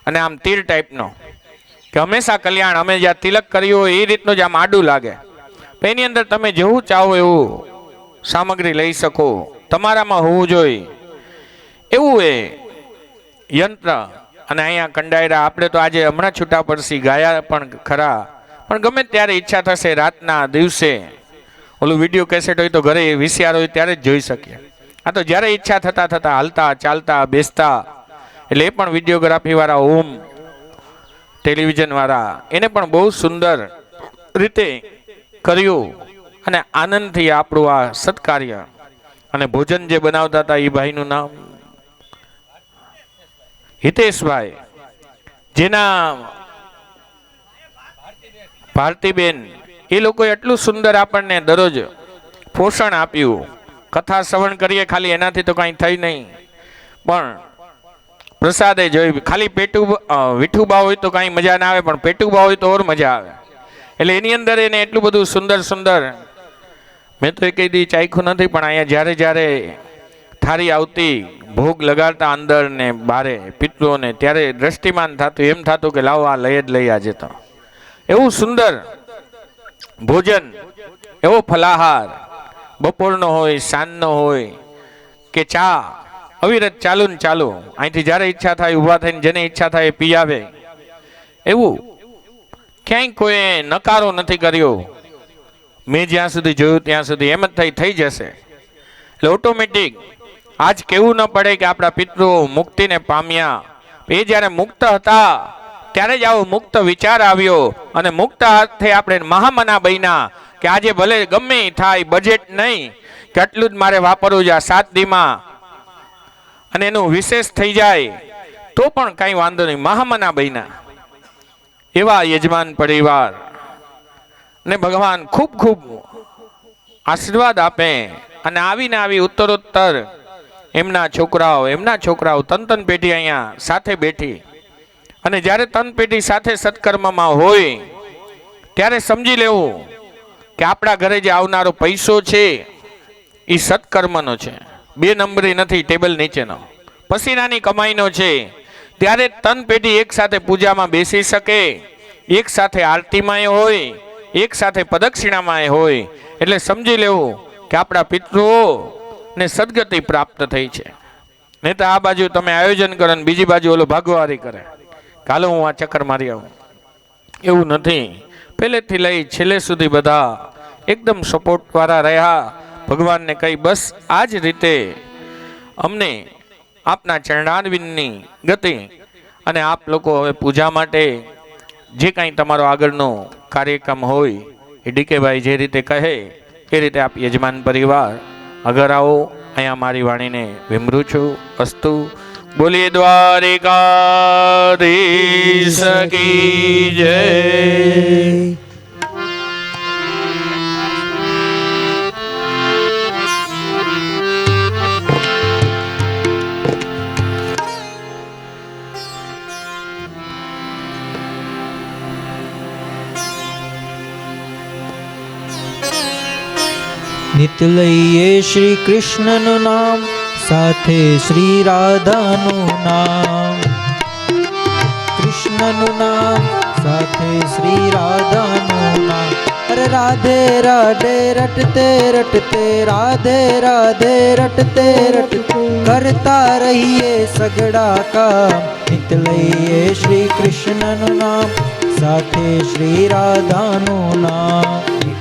અને આમ તીર ટાઈપનો, કે હંમેશા કલ્યાણ, અમે જ્યાં તિલક કર્યું હોય એ રીતનું જ આમ આડું લાગે. એની અંદર તમે જેવું ચાહો એવું સામગ્રી લઈ શકો, તમારામાં હોવું જોઈએ એવું એ યંત્ર. અને અહીંયા કંડાયરા આપણે તો આજે હમણાં છૂટા પડશી, ગાયા પણ ખરા, પણ ગમે ત્યારે ઈચ્છા થશે રાતના દિવસે ઓલું વિડીયો કેસેટ હોય તો ઘરે VCR હોય ત્યારે જ જોઈ શકીએ. આ તો જ્યારે ઈચ્છા થતા થતા હાલતા ચાલતા બેસતા, એટલે એ પણ વિડીયોગ્રાફી વાળા ઓમ ટેલિવિઝન વાળા એને પણ બહુ સુંદર રીતે કર્યું. અને આનંદથી આપણું આ સત્કાર્ય, અને ભોજન જે બનાવતા હતા એ ભાઈનું નામ હિતેશભાઈ, જેના ભારતીબેન, એ લોકોએ એટલું સુંદર આપણને દરરોજ પોષણ આપ્યું. કથા શ્રવણ કરીએ ખાલી એનાથી તો કાંઈ થઈ નહીં, પણ પ્રસાદે જોઈ, ખાલી વિઠુબા હોય તો કાંઈ મજા ના આવે, પણ પેટુબા હોય તો ઓર મજા આવે. એટલે એની અંદર એને એટલું બધું સુંદર સુંદર, મેં તો કઈ દી ચાખ્યું નથી, પણ અહીંયા જ્યારે જ્યારે થાળી આવતી ભોગ લગાડતા અંદર ને બારે પિતૃઓને, ત્યારે દ્રષ્ટિમાન થતું, એમ થતું કે લાવો આ લઈ જ લઈ આજે તો. એવું સુંદર ભોજન, એવો ફલાહાર, બપોરનો હોય સાંજનો હોય કે ચા અવિરત ચાલુ ને ચાલુ, અહીંથી જ્યારે ઈચ્છા થાય ઊભા થઈને જેને ઈચ્છા થાય એ પી આવે. એવું ક્યાંય કોઈ નકારો નથી કર્યો. મેં જ્યાં સુધી જોયું ત્યાં સુધી એમ જ થઈ જશે. એટલે ઓટોમેટિક આજ કેવું ન પડે કે આપણા પિતૃઓ મુક્તિને પામ્યા. એ જ્યારે મુક્ત હતા ત્યારે જ આવો મુક્ત વિચાર આવ્યો, અને મુક્ત હાથે આપણે મહામના બન્યા કે આજે ભલે ગમે થાય, બજેટ નહીં કે આટલું જ મારે વાપરવું છે આ 7 દીમાં, અને એનું વિશેષ થઈ જાય તો પણ કાંઈ વાંધો નહીં, મહામના બન્યા. એવા યજમાન પરિવાર ને ભગવાન ખૂબ ખૂબ આશીર્વાદ આપે. અને આવીને આવી ઉત્તરોત્તર એમના છોકરાઓ તન પેઢી અહીંયા સાથે બેઠી, અને જ્યારે તન પેઢી સાથે સત્કર્મમાં હોય ત્યારે સમજી લેવું કે આપણા ઘરે જે આવનારો પૈસો છે એ સત્કર્મનો છે, 2 નંબરી નથી, ટેબલ નીચેનો પસીનાની કમાઈનો છે. ત્યારે તન પેઢી એક સાથે પૂજામાં બેસી શકે, એક સાથે આરતીમાં હોય, એક સાથે પ્રદક્ષિણામાં હોય. એટલે સમજી લેવું કે આપણા પિતૃઓ ને સદગતિ પ્રાપ્ત થઈ છે. નહીં તો આ બાજુ તમે આયોજન કરો ને બીજી બાજુ ઓલો ભાગવારી કરે, કાલો હું આ ચક્કર મારી આવું, એવું નથી. પહેલેથી લઈ છેલ્લે સુધી બધા એકદમ સપોર્ટ વાળા રહ્યા. ભગવાનને કહી બસ આ જ રીતે અમને આપના ચરણારવિંદની ગતિ, અને આપ લોકો હવે પૂજા માટે જે કાંઈ તમારો આગળનો કાર્યક્રમ હોય એ ડીકેભાઈ જે રીતે કહે એ રીતે આપ યજમાન પરિવાર આગળ આવો. અહીંયા મારી વાણીને વિમરું છું. અસ્તુ. બોલીએ દ્વારિકાધીશ કી જય. નિત લઈએ શ્રી કૃષ્ણનું નામ, સાથે શ્રી રાધાનું નામ. કૃષ્ણનું નામ સાથે શ્રી રાધાનું નામ. અરે રાધે રાધે રટતે રટતે, રાધે રાધે રટતે રટતે, કરતા રહીએ સગડા કામ. નિત લઈએ શ્રી કૃષ્ણનું નામ, સાથે શ્રી રાધાનું નામ.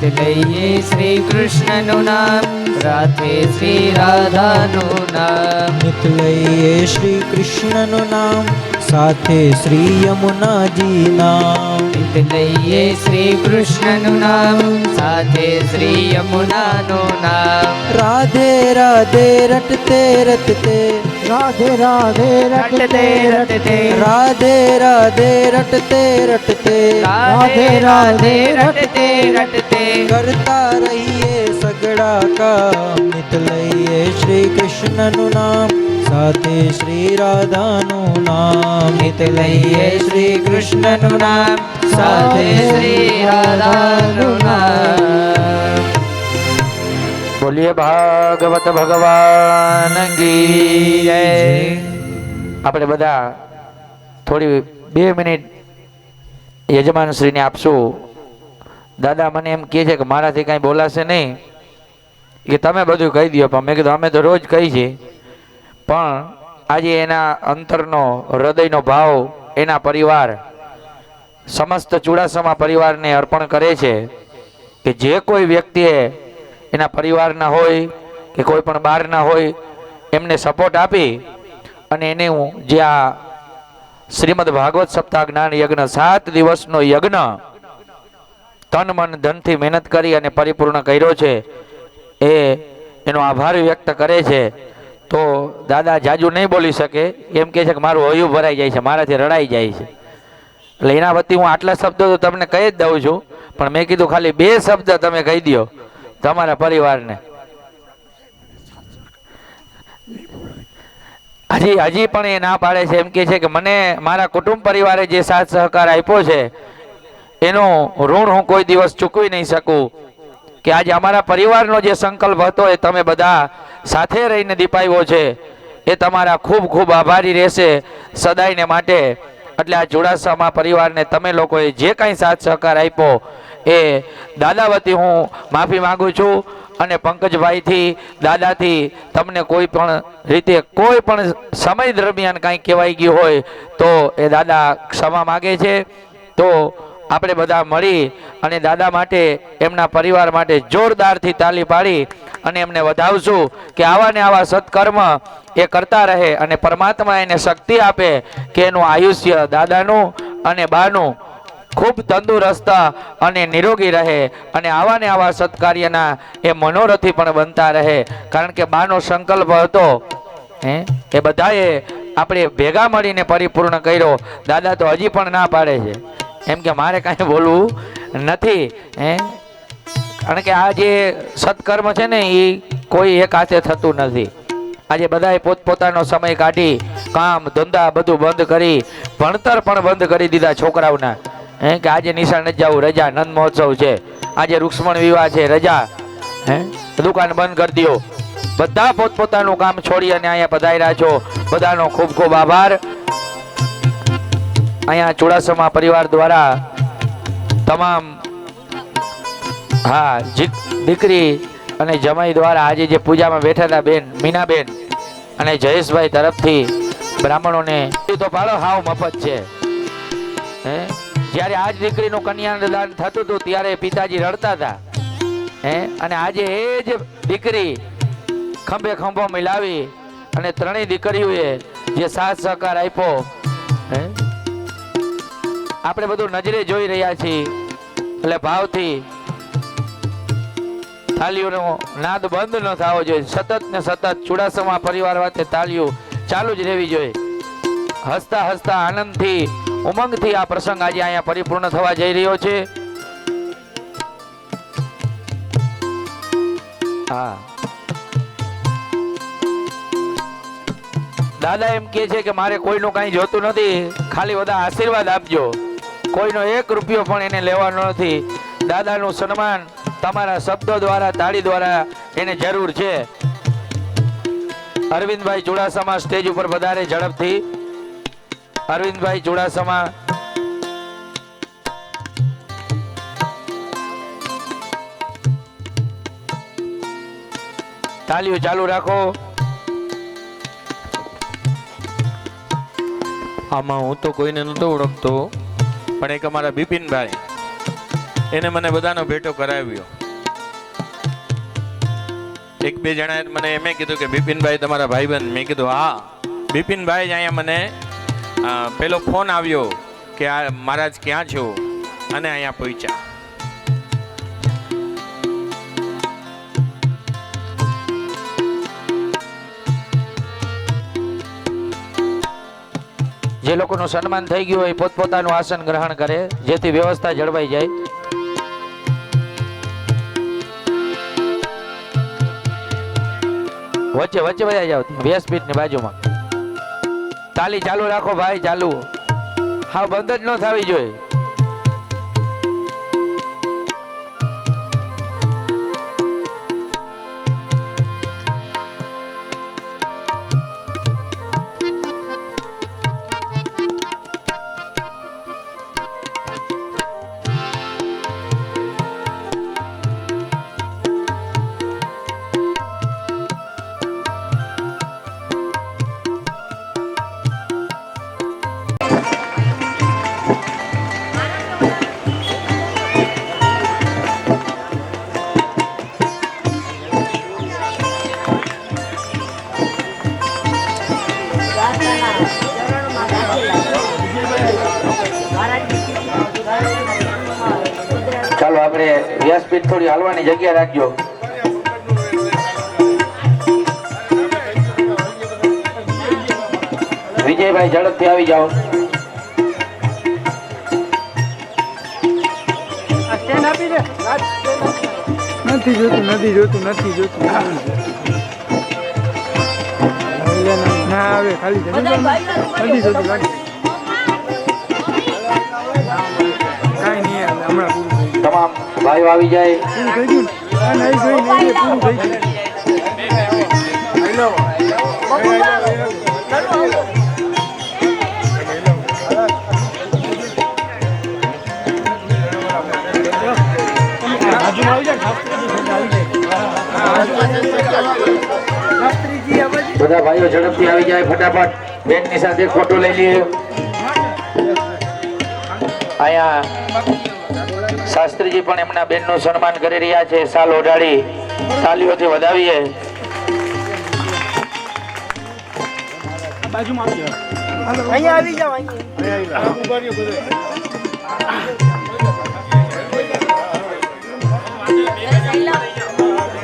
નિત લઈએ શ્રી કૃષ્ણનું નામ, રાધે શ્રી રાધાનું નામ. નિત લઈએ શ્રી કૃષ્ણનું નામ, સાથે શ્રી યમુનાજી નામ. નિત લઈએ શ્રી કૃષ્ણનું નામ, સાથે શ્રી યમુનાનું નામ. રાધે રાધે રટતે રટતે, રાધે રાધે રટતે રટતે, રાધે રાધે રટતે રટતે, રાધે રાધે રટતે રટતે, કરતા રહીએ સગડા કામ. નિત લઈએ શ્રી કૃષ્ણનું નામ, સાથે શ્રી રાધાનું નામ. નિત લઈએ શ્રી કૃષ્ણનું નામ, સાથે શ્રી રાધાનું નામ. બોલીએ ભાગવત ભગવાન કી જય. આપણે બધા થોડી 2 મિનિટ યજમાનશ્રીને આપશું. દાદા મને એમ કહે છે કે મારાથી કાંઈ બોલાશે નહીં, કે તમે બધું કહી દો. પણ મેં કીધું અમે તો રોજ કહી છીએ, પણ આજે એના અંતરનો હૃદયનો ભાવ એના પરિવાર સમસ્ત ચુડાસમા પરિવારને અર્પણ કરે છે કે જે કોઈ વ્યક્તિએ એના પરિવારના હોય કે કોઈ પણ બહારના હોય એમને સપોર્ટ આપી અને એને હું જે આ શ્રીમદ ભાગવત સપ્તાહ જ્ઞાન યજ્ઞ 7 દિવસનો યજ્ઞ તન મન ધનથી મહેનત કરી અને પરિપૂર્ણ કર્યો છે એનો આભાર વ્યક્ત કરે છે. તો દાદા જાજુ નહીં બોલી શકે, એમ કહે છે કે મારું હૈયું ભરાઈ જાય છે, મારાથી રડાઈ જાય છે. એટલે એના વતી હું આટલા શબ્દો તો તમને કહી જ દઉં છું, પણ મેં કીધું ખાલી 2 શબ્દ તમે કહી દો તમારા પરિવારને. હજી પણ એ ના પાડે છે, એમ કહે છે કે મને મારા કુટુંબ પરિવારે જે સાથ સહકાર આપ્યો છે એનું ઋણ હું કોઈ દિવસ ચૂકવી નહીં શકું. કે આજે અમારા પરિવારનો જે સંકલ્પ હતો એ તમે બધા સાથે રહીને દીપાવ્યો છે, એ તમારા ખૂબ ખૂબ આભારી રહેશે સદાયને માટે. એટલે આ ચુડાસમા પરિવારને તમે લોકોએ જે કાંઈ સાથ સહકાર આપ્યો એ દાદા વતી હું માફી માંગુ છું. અને પંકજભાઈથી દાદાથી તમને કોઈ પણ રીતે કોઈ પણ સમય દરમિયાન કાંઈ કહેવાઈ ગયું હોય તો એ દાદા ક્ષમા માગે છે. તો આપણે બધા મળી અને દાદા માટે એમના પરિવાર માટે જોરદારથી તાલી પાડી અને એમને વધાવશું કે આવા ને આવા સત્કર્મ એ કરતા રહે અને પરમાત્મા એને શક્તિ આપે કે એનું આયુષ્ય દાદાનું અને બાનું ખૂબ તંદુરસ્ત અને નિરોગી રહે અને આવા ને આવા સત્કાર્યના એ મનોરથી પણ બનતા રહે. કારણ કે બાનો સંકલ્પ હતો એ બધાએ આપણે ભેગા મળીને પરિપૂર્ણ કર્યો. દાદા તો હજી પણ ના પાડે છે, એમ કે મારે કાંઈ બોલવું નથી. કારણ કે આ જે સત્કર્મ છે ને એ કોઈ એક હાથે થતું નથી. આજે બધાએ પોતપોતાનો સમય કાઢી કામ ધંધા બધું બંધ કરી ભણતર પણ બંધ કરી દીધા છોકરાઓના. કે આજે નિશાળ નથી જવું, રજા, નંદ મહોત્સવ છે, આજે રૂક્ષ્મણ વિવાહ છે, રજા, દુકાન બંધ કરી દો. બધા પોતપોતાનું કામ છોડી અને અહીંયા પધાર્યા છો. બધાનો ખૂબ ખૂબ આભાર. અહીંયા ચુડાસમા પરિવાર દ્વારા તમામ દીકરી અને જમાઈ દ્વારા આજે જે પૂજામાં બેઠા હતા બેન મીનાબેન અને જયેશભાઈ તરફથી બ્રાહ્મણોને તો પાડો હાવ મફત છે. જ્યારે આજ દીકરીનું કન્યાદાન થતું હતું ત્યારે પિતાજી રડતા હતા, અને આજે એ જ દીકરી ખંભે ખંભો મિલાવી અને ત્રણેય દીકરીઓએ જે સાથ સહકાર આપ્યો, આપણે બધું નજરે જોઈ રહ્યા છીએ. એટલે ભાવથી તાલીઓનો નાદ બંધ ન થવો જોઈએ. સતત ને સતત ચુડાસમા પરિવાર વાતે તાલીઓ ચાલુ જ રહેવી જોઈએ. હસતા હસતા આનંદથી ઉમંગથી આ પ્રસંગ આજે અહીંયા પરિપૂર્ણ થવા જઈ રહ્યો છે. દાદા એમ કહે છે કે મારે કોઈનું કાંઈ જોતું નથી, ખાલી બધા આશીર્વાદ આપજો. કોઈનો 1 રૂપિયો પણ એને લેવાનો નથી. દાદાનું સન્માન તમારા શબ્દો દ્વારા તાળી દ્વારા એને જરૂર છે. અરવિંદભાઈ ચુડાસમા સ્ટેજ ઉપર વધારે ઝડપથી. અરવિંદભાઈ ચુડાસમા. તાલીઓ ચાલુ રાખો. આમાં હું તો કોઈને નહોતો ઓળખતો, પણ એક અમારા બિપિનભાઈ એને મને બધાનો ભેટો કરાવ્યો. એક બે જણાએ મને એમ કીધું કે બિપિનભાઈ તમારા ભાઈબંધ. મેં કીધું હા. બિપિનભાઈ જ અહીંયા મને પેલો ફોન આવ્યો કે આ મહારાજ ક્યાં છો, અને અહીંયા પહોંચ્યા. જે લોકોનું સન્માન થઈ ગયું હોય પોતપોતાનું આસન ગ્રહણ કરે, જેથી વ્યવસ્થા જળવાઈ જાય. વચ્ચે વચ્ચે બધા જાવ, વ્યાસપીઠની બાજુમાં. તાલી ચાલુ રાખો ભાઈ, ચાલુ. હા, બંધ જ ન થવી જોઈએ. ચાલો આપણે વ્યાસપીઠ થોડી હાલવાની જગ્યા રાખજો. વિજયભાઈ ઝડપથી આવી જાઓ. નથી જોતું ના આવે ખાલી નથી જોતું કાંઈ નહીં. હમણાં પૂરું તમામ ભાઈઓ આવી જાય. થઈ ગયું. પૂરું થઈ બધા ભાઈઓ ઝડપથી આવી જાય, ફટાફટ બેનની સાથે ફોટો લઈ લઈએ. અહીંયા શાસ્ત્રીજી પણ એમના બેનનું સન્માન કરી રહ્યા છે. સાલ ઓઢાડી તાલીઓથી વધાવીએ.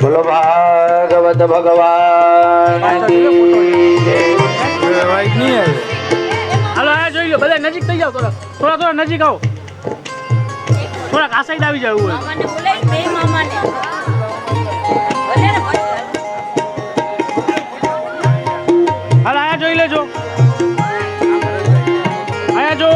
બોલો ભાગવત ભગવાન કી જય. હાલો આ જોઈ લો, બધા નજીક થઈ જાવ, થોડા નજીક આવો, થોડાક આ સાઈડ આવી જાવ. મામાને બોલાવી, બે મામાને ભલે ને પછી. હાલ આયા જોઈ લેજો, આયા જો.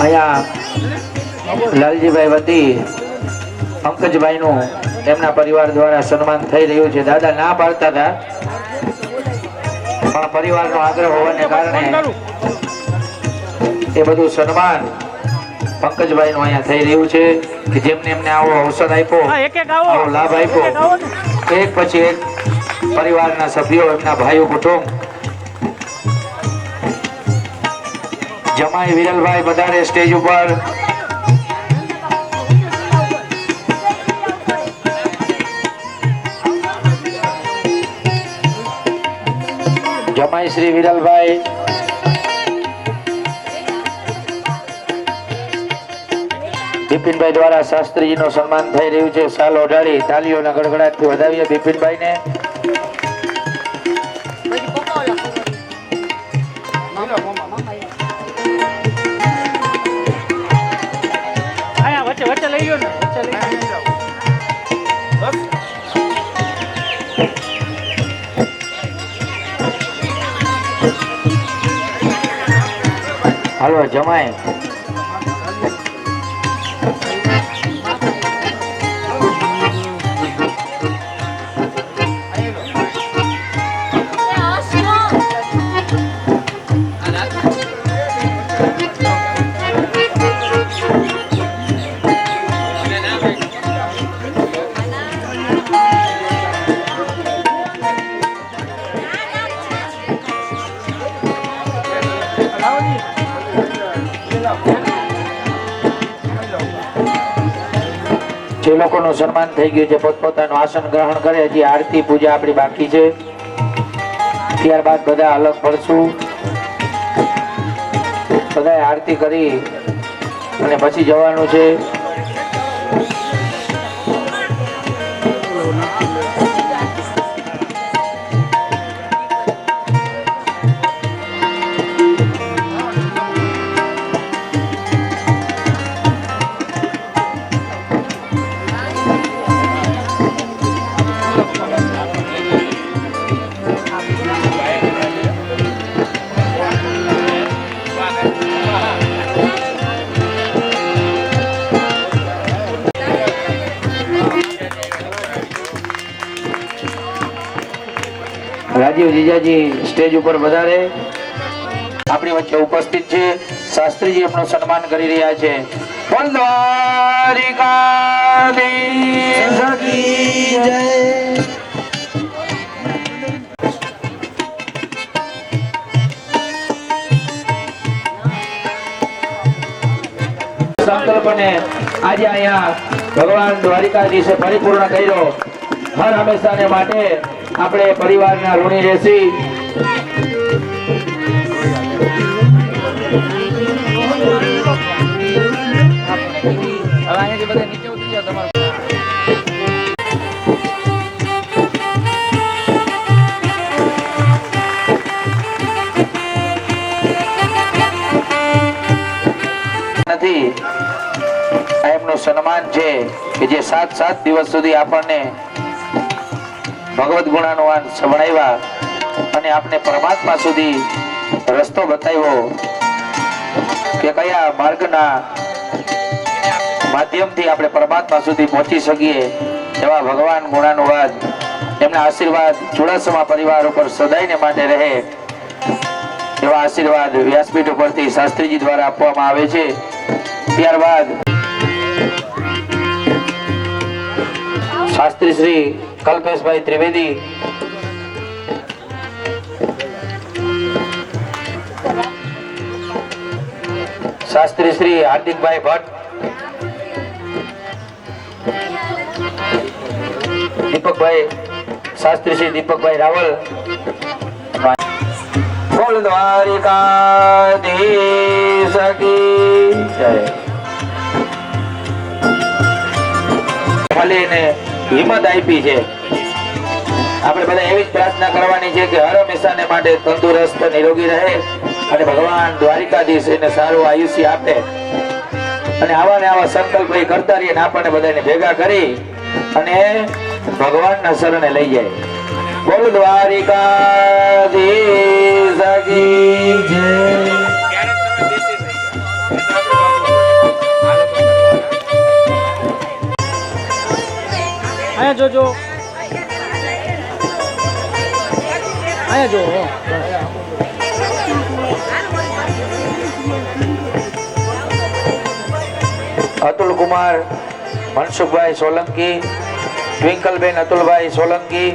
અહીંયા લાલજીભાઈ વતી પંકજભાઈનું એમના પરિવાર દ્વારા સન્માન થઈ રહ્યું છે. દાદા ના પાડતા હતા, પણ પરિવારનો આગ્રહ હોવાને કારણે એ બધું સન્માન પંકજભાઈનું અહીંયા થઈ રહ્યું છે કે જેમને એમને આવો અવસર આપ્યો, આવો લાભ આપ્યો. એક પછી એક પરિવારના સભ્યો, એમના ભાઈઓ, કુટુંબ. જમાઈ વિરલભાઈ વધારે સ્ટેજ ઉપર. જમાઈ શ્રી વિરલભાઈ. બિપિનભાઈ દ્વારા શાસ્ત્રીજીનું સન્માન થઈ રહ્યું છે. સાલ ઓઢાડી તાલીઓના ગડગડાટથી વધાવીએ બિપિનભાઈને. વચ્ચે લઈ ગયો ને, વચ્ચે લઈ ગયો. હાલો જમાઈ. જે લોકોનું સન્માન થઈ ગયું છે પોતપોતાનું આસન ગ્રહણ કરે. હજી આરતી પૂજા આપણી બાકી છે. ત્યારબાદ બધા અલગ પડશું. બધાએ આરતી કરી અને પછી જવાનું છે. રાજીવ જીજાજી સ્ટેજ ઉપર વધારે આપણી વચ્ચે ઉપસ્થિત છે. શાસ્ત્રીજી એમનું સન્માન કરી રહ્યા છે. બોલ દ્વારિકાધીશ કી જય. સંકલ્પને આજે અહીંયા ભગવાન દ્વારિકાધીશે પરિપૂર્ણ કર્યો. હર હંમેશાને માટે આપણે પરિવારના ઋણી રહેશી. નથી આ એમનું સન્માન છે કે જે 7 દિવસ સુધી આપણને ભગવદ ગુણાનુવાદ સંભળાવ્યા અને આપણે પરમાત્મા સુધી રસ્તો બતાવ્યો કે કયા માર્ગના માધ્યમથી આપણે પરમાત્મા સુધી પહોંચી શકીએ. એવા ભગવાન ગુણાનુવાદ એમના આશીર્વાદ ચુડાસમા પરિવાર ઉપર સદાયને માટે રહે એવા આશીર્વાદ વ્યાસપીઠ ઉપરથી શાસ્ત્રીજી દ્વારા આપવામાં આવે છે. ત્યારબાદ શાસ્ત્રી શ્રી કલ્પેશભાઈ ત્રિવેદી શાસ્ત્રી શ્રી હાર્દિકભાઈ ભટ્ટ દીપકભાઈ શાસ્ત્રી શ્રી દીપકભાઈ રાવલ. બોલ દ્વારિકાધીશ કી જય. ખાલીને હિંમત આપી છે. આપણે બધા એવી જ પ્રાર્થના કરવાની છે કે હર હંમેશાને માટે તંદુરસ્ત નિરોગી રહે અને ભગવાન દ્વારિકાધીશ એને સારું આયુષ્ય આપે અને આવા ને આવા સંકલ્પ કરતા રહીએ આપણને બધાને ભેગા કરી અને ભગવાનના શરણે લઈ જાય. બોલ દ્વારિકાધીશ કી જય. અહીંયા જોજો, અહીંયા જો. અતુલ કુમાર મનસુખભાઈ સોલંકી, ટ્વિંકલબેન અતુલભાઈ સોલંકી,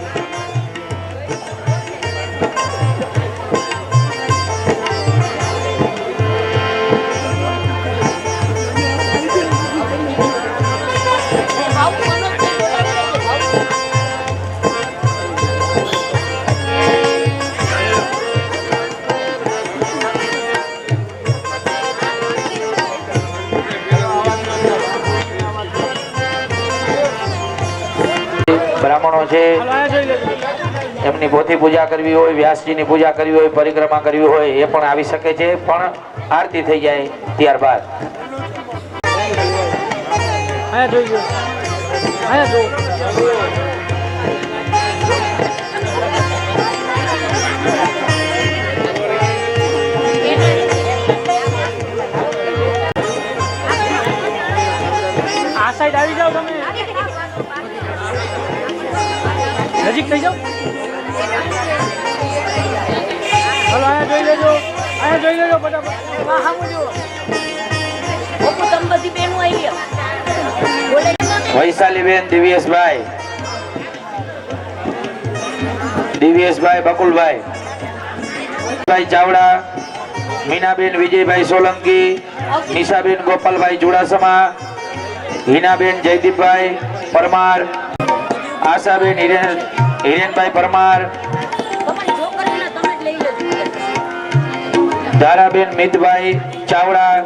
બ્રાહ્મણો છે એમની પોથી પૂજા કરવી હોય, વ્યાસજીની પૂજા કરવી હોય, પરિક્રમા કરવી હોય એ પણ આવી શકે છે, પણ આરતી થઈ જાય ત્યારબાદ. અહીંયા જોઈ લો, અહીંયા જો. આ સાઈડ આવી જાઓ તમે, નજીક થઈ જાઓ. ચલો અહીંયા જોઈ લેજો. અહીંયા જોઈ લેજો ફટાફટ. વાહ હું જો ઓપો તમ બધી બેનો આવી બોલે વૈશાલીબેન દિવ્યેશભાઈ, દિવ્યેશભાઈ બકુલભાઈ ભાઈ ચાવડા, મીનાબેન વિજયભાઈ સોલંકી, નિશાબેન ગોપાલભાઈ ચુડાસમા, હિનાબેન જયદીપભાઈ પરમાર, આશાબેન હિરેનભાઈ પરમાર, તમારી છોકરીને તમે જ લઈ લેજો ધારાબેન મિતભાઈ ચાવડા,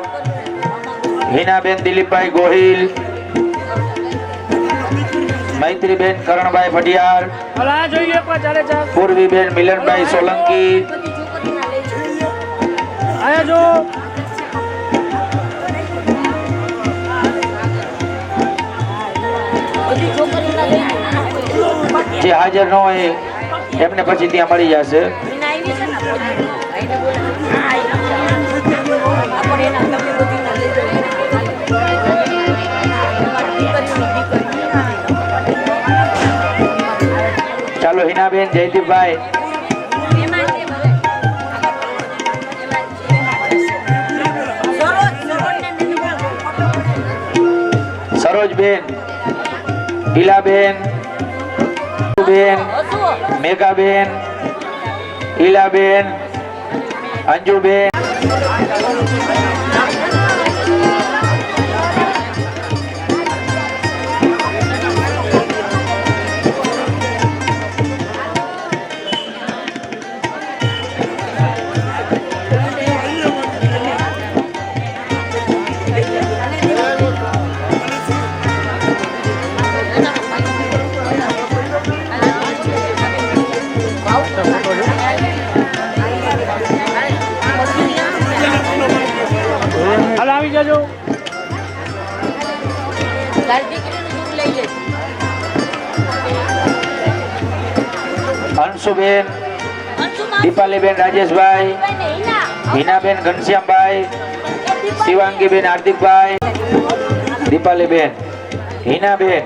હિનાબેન દિલીપભાઈ ગોહિલ, મૈત્રીબેન કરણભાઈ ભટિયાર, હાલો અહીંયા જોઈ લો એકવાર ચાલે ચાલ. પૂર્વીબેન મિલનભાઈ સોલંકી, બધી છોકરીને લઈ લેજો અહીંયા જો બધી છોકરીને લઈ લેજો જે હાજર ન હોય એમને પછી ત્યાં મળી જશે. મીના આવી છે ને આઈને બોલે હા આપણે એના તમે બધીને લઈ લેજો ચાલો હિનાબેન જયદીપભાઈ, સરોજબેન, ઈલાબેન, બેન, મેઘાબેન, ઈલાબેન, અંજુબેન, હાલો આવી જજો. તારી દીકરીનું દૂધ લઈ લેજો અંશુબેન, દીપાલીબેન રાજેશભાઈ, હિનાબેન ઘનશ્યામભાઈ, શિવાંગીબેન હાર્દિકભાઈ, દીપાલીબેન, હિનાબેન,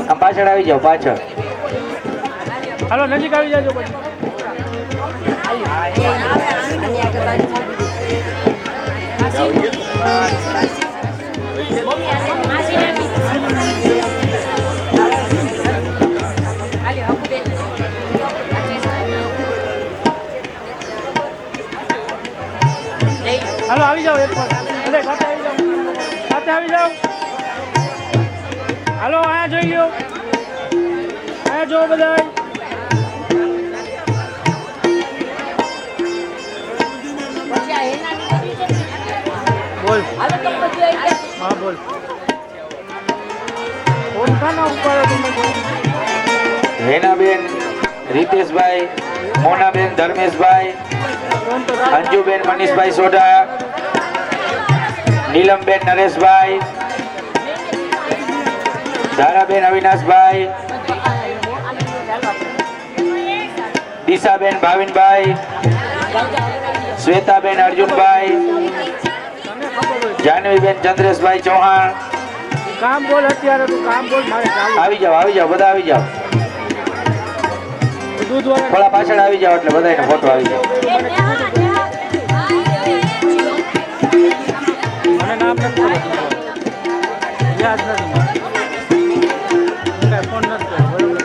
આમ પાછળ આવી જાઓ, પાછળ. હાલો નજીક આવી જજો પછી. હાલો આવી જાઓ એક વાર. અરે સાથે આવી જાઓ, સાથે આવી જાઓ. હાલો અહીંયા જોઈ લો, અહીંયા જો બધાય. પછી આ હેનાની કરી છે બોલ. હાલો તો બધું આવી જાય હા બોલ. ફોન કાના ઉપાડો તમે? હેનાબેન રીતેશભાઈ, મોનાબેન ધર્મેશભાઈ, ફોન તો અંજુબેન મનીષભાઈ સોઢા, નીલમબેન નરેશભાઈ, ધારાબેન અવિનાશભાઈ, દિશાબેન ભાવિનભાઈ, શ્વેતાબેન અર્જુનભાઈ, જાનવીબેન ચંદ્રેશભાઈ ચૌહાણ. કામ બોલ અત્યારે તું કામ બોલ મારે જાવું. આવી જાઓ, બધા આવી જાઓ. દૂધ વાળા થોડા પાછળ આવી જાઓ એટલે બધાને ફોટો આવી જાય. મને નામ નથી ખબર. યાદ નથી મને. કાંઈ ફોન નથી કર્યો, બરોબર.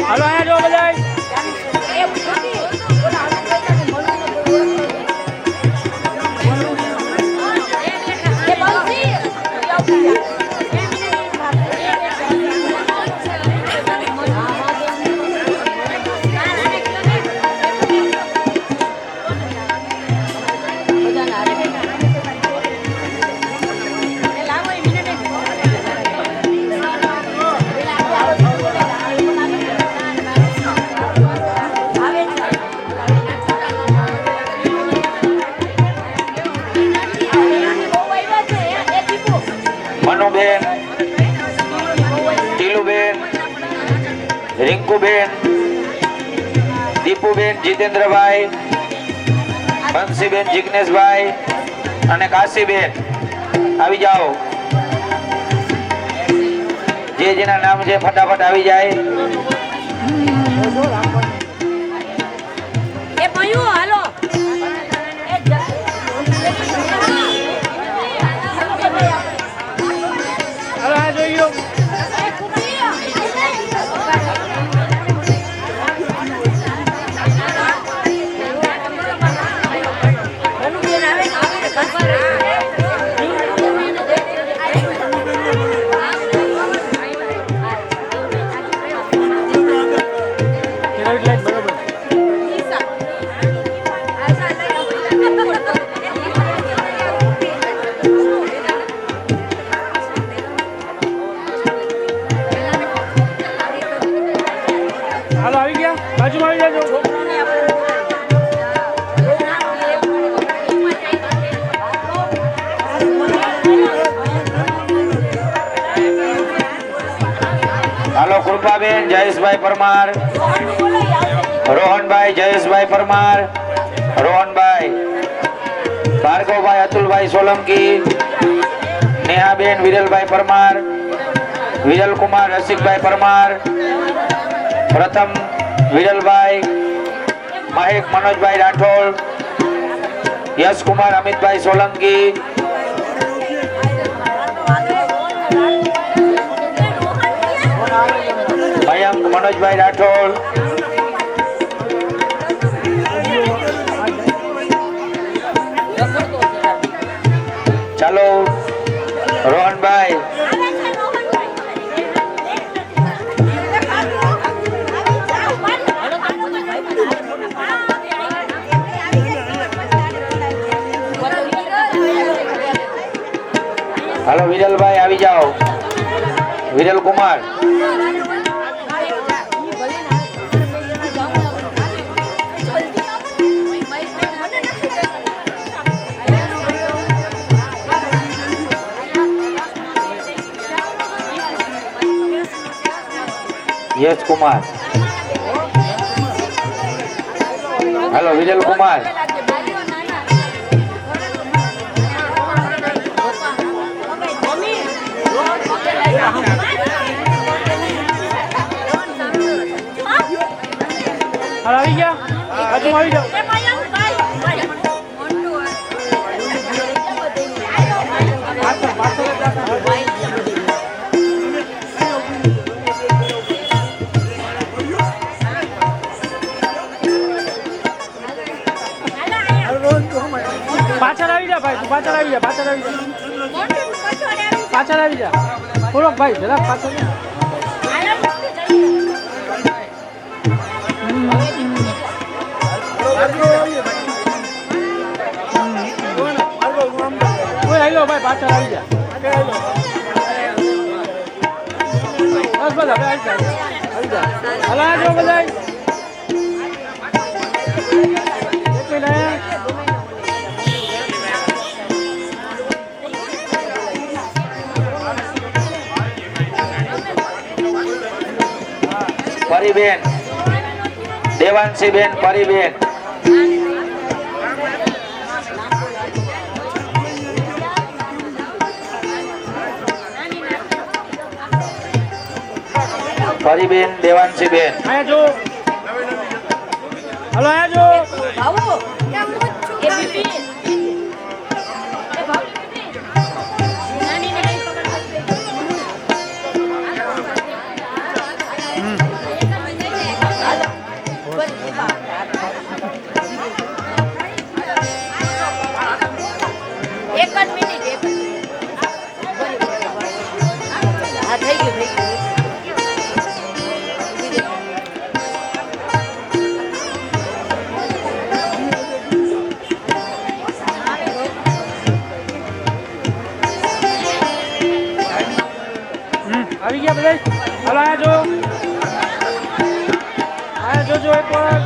હાલો અહીંયા જો બધાય. મનુબેન, ટીલુબેન, રિંકુબેન, પપ્પુબેન જીતેન્દ્રભાઈ, બંસીબેન જિગ્નેશભાઈ અને કાશીબેન આવી જાઓ. જે જેના નામ છે ફટાફટ આવી જાય. એ ભયું હાલો હાલો આ જોઈયો હાલો આવી ગયા બાજુમાં આવી જાજો. હાલો કૃપાબેન જયેશભાઈ પરમાર, રોહનભાઈ જયેશભાઈ પરમાર, રોહનભાઈ, ભાર્ગવભાઈ અતુલભાઈ સોલંકી, નેહાબેન વિરલભાઈ પરમાર, વિરલકુમાર રસિકભાઈ પરમાર, પ્રથમ વિરલભાઈ, મહેક મનોજભાઈ રાઠોડ, યશકુમાર અમિતભાઈ સોલંકી, મયંક મનોજભાઈ રાઠોડ, ચાલો રોહનભાઈ, હાલો વિરલભાઈ આવી જાઓ. વિરલ કુમાર, યશ કુમાર, હાલો વિરલ કુમાર, હાલો આવી ગયા બાજુમાં આવી જાઓ. પાછળ આવી જા ભાઈ, તું પાછળ આવી જા, પાછળ આવી જા, પાછળ આવી જા થોડોક ભાઈ જરા પાછળ. કોઈ આવ્યો ભાઈ પાછળ આવી જા. બસ બસ હવે આવી જા, આવી જા. હાલો આ જો બધા પરીબેન, દેવાંશીબેન પરીબેન, પરીબેન દેવાંશીબેન, આયા જો. હાલો આયા જો. ભાવો એ બીબી એ ભાવ બીબી નાની ને કઈ પકડ એક જ મિનિટ હા થઈ ગયું થઈ ગયું. આવી ગયા બધા. હાલો આયા જો, આયા જોજો એક વાર.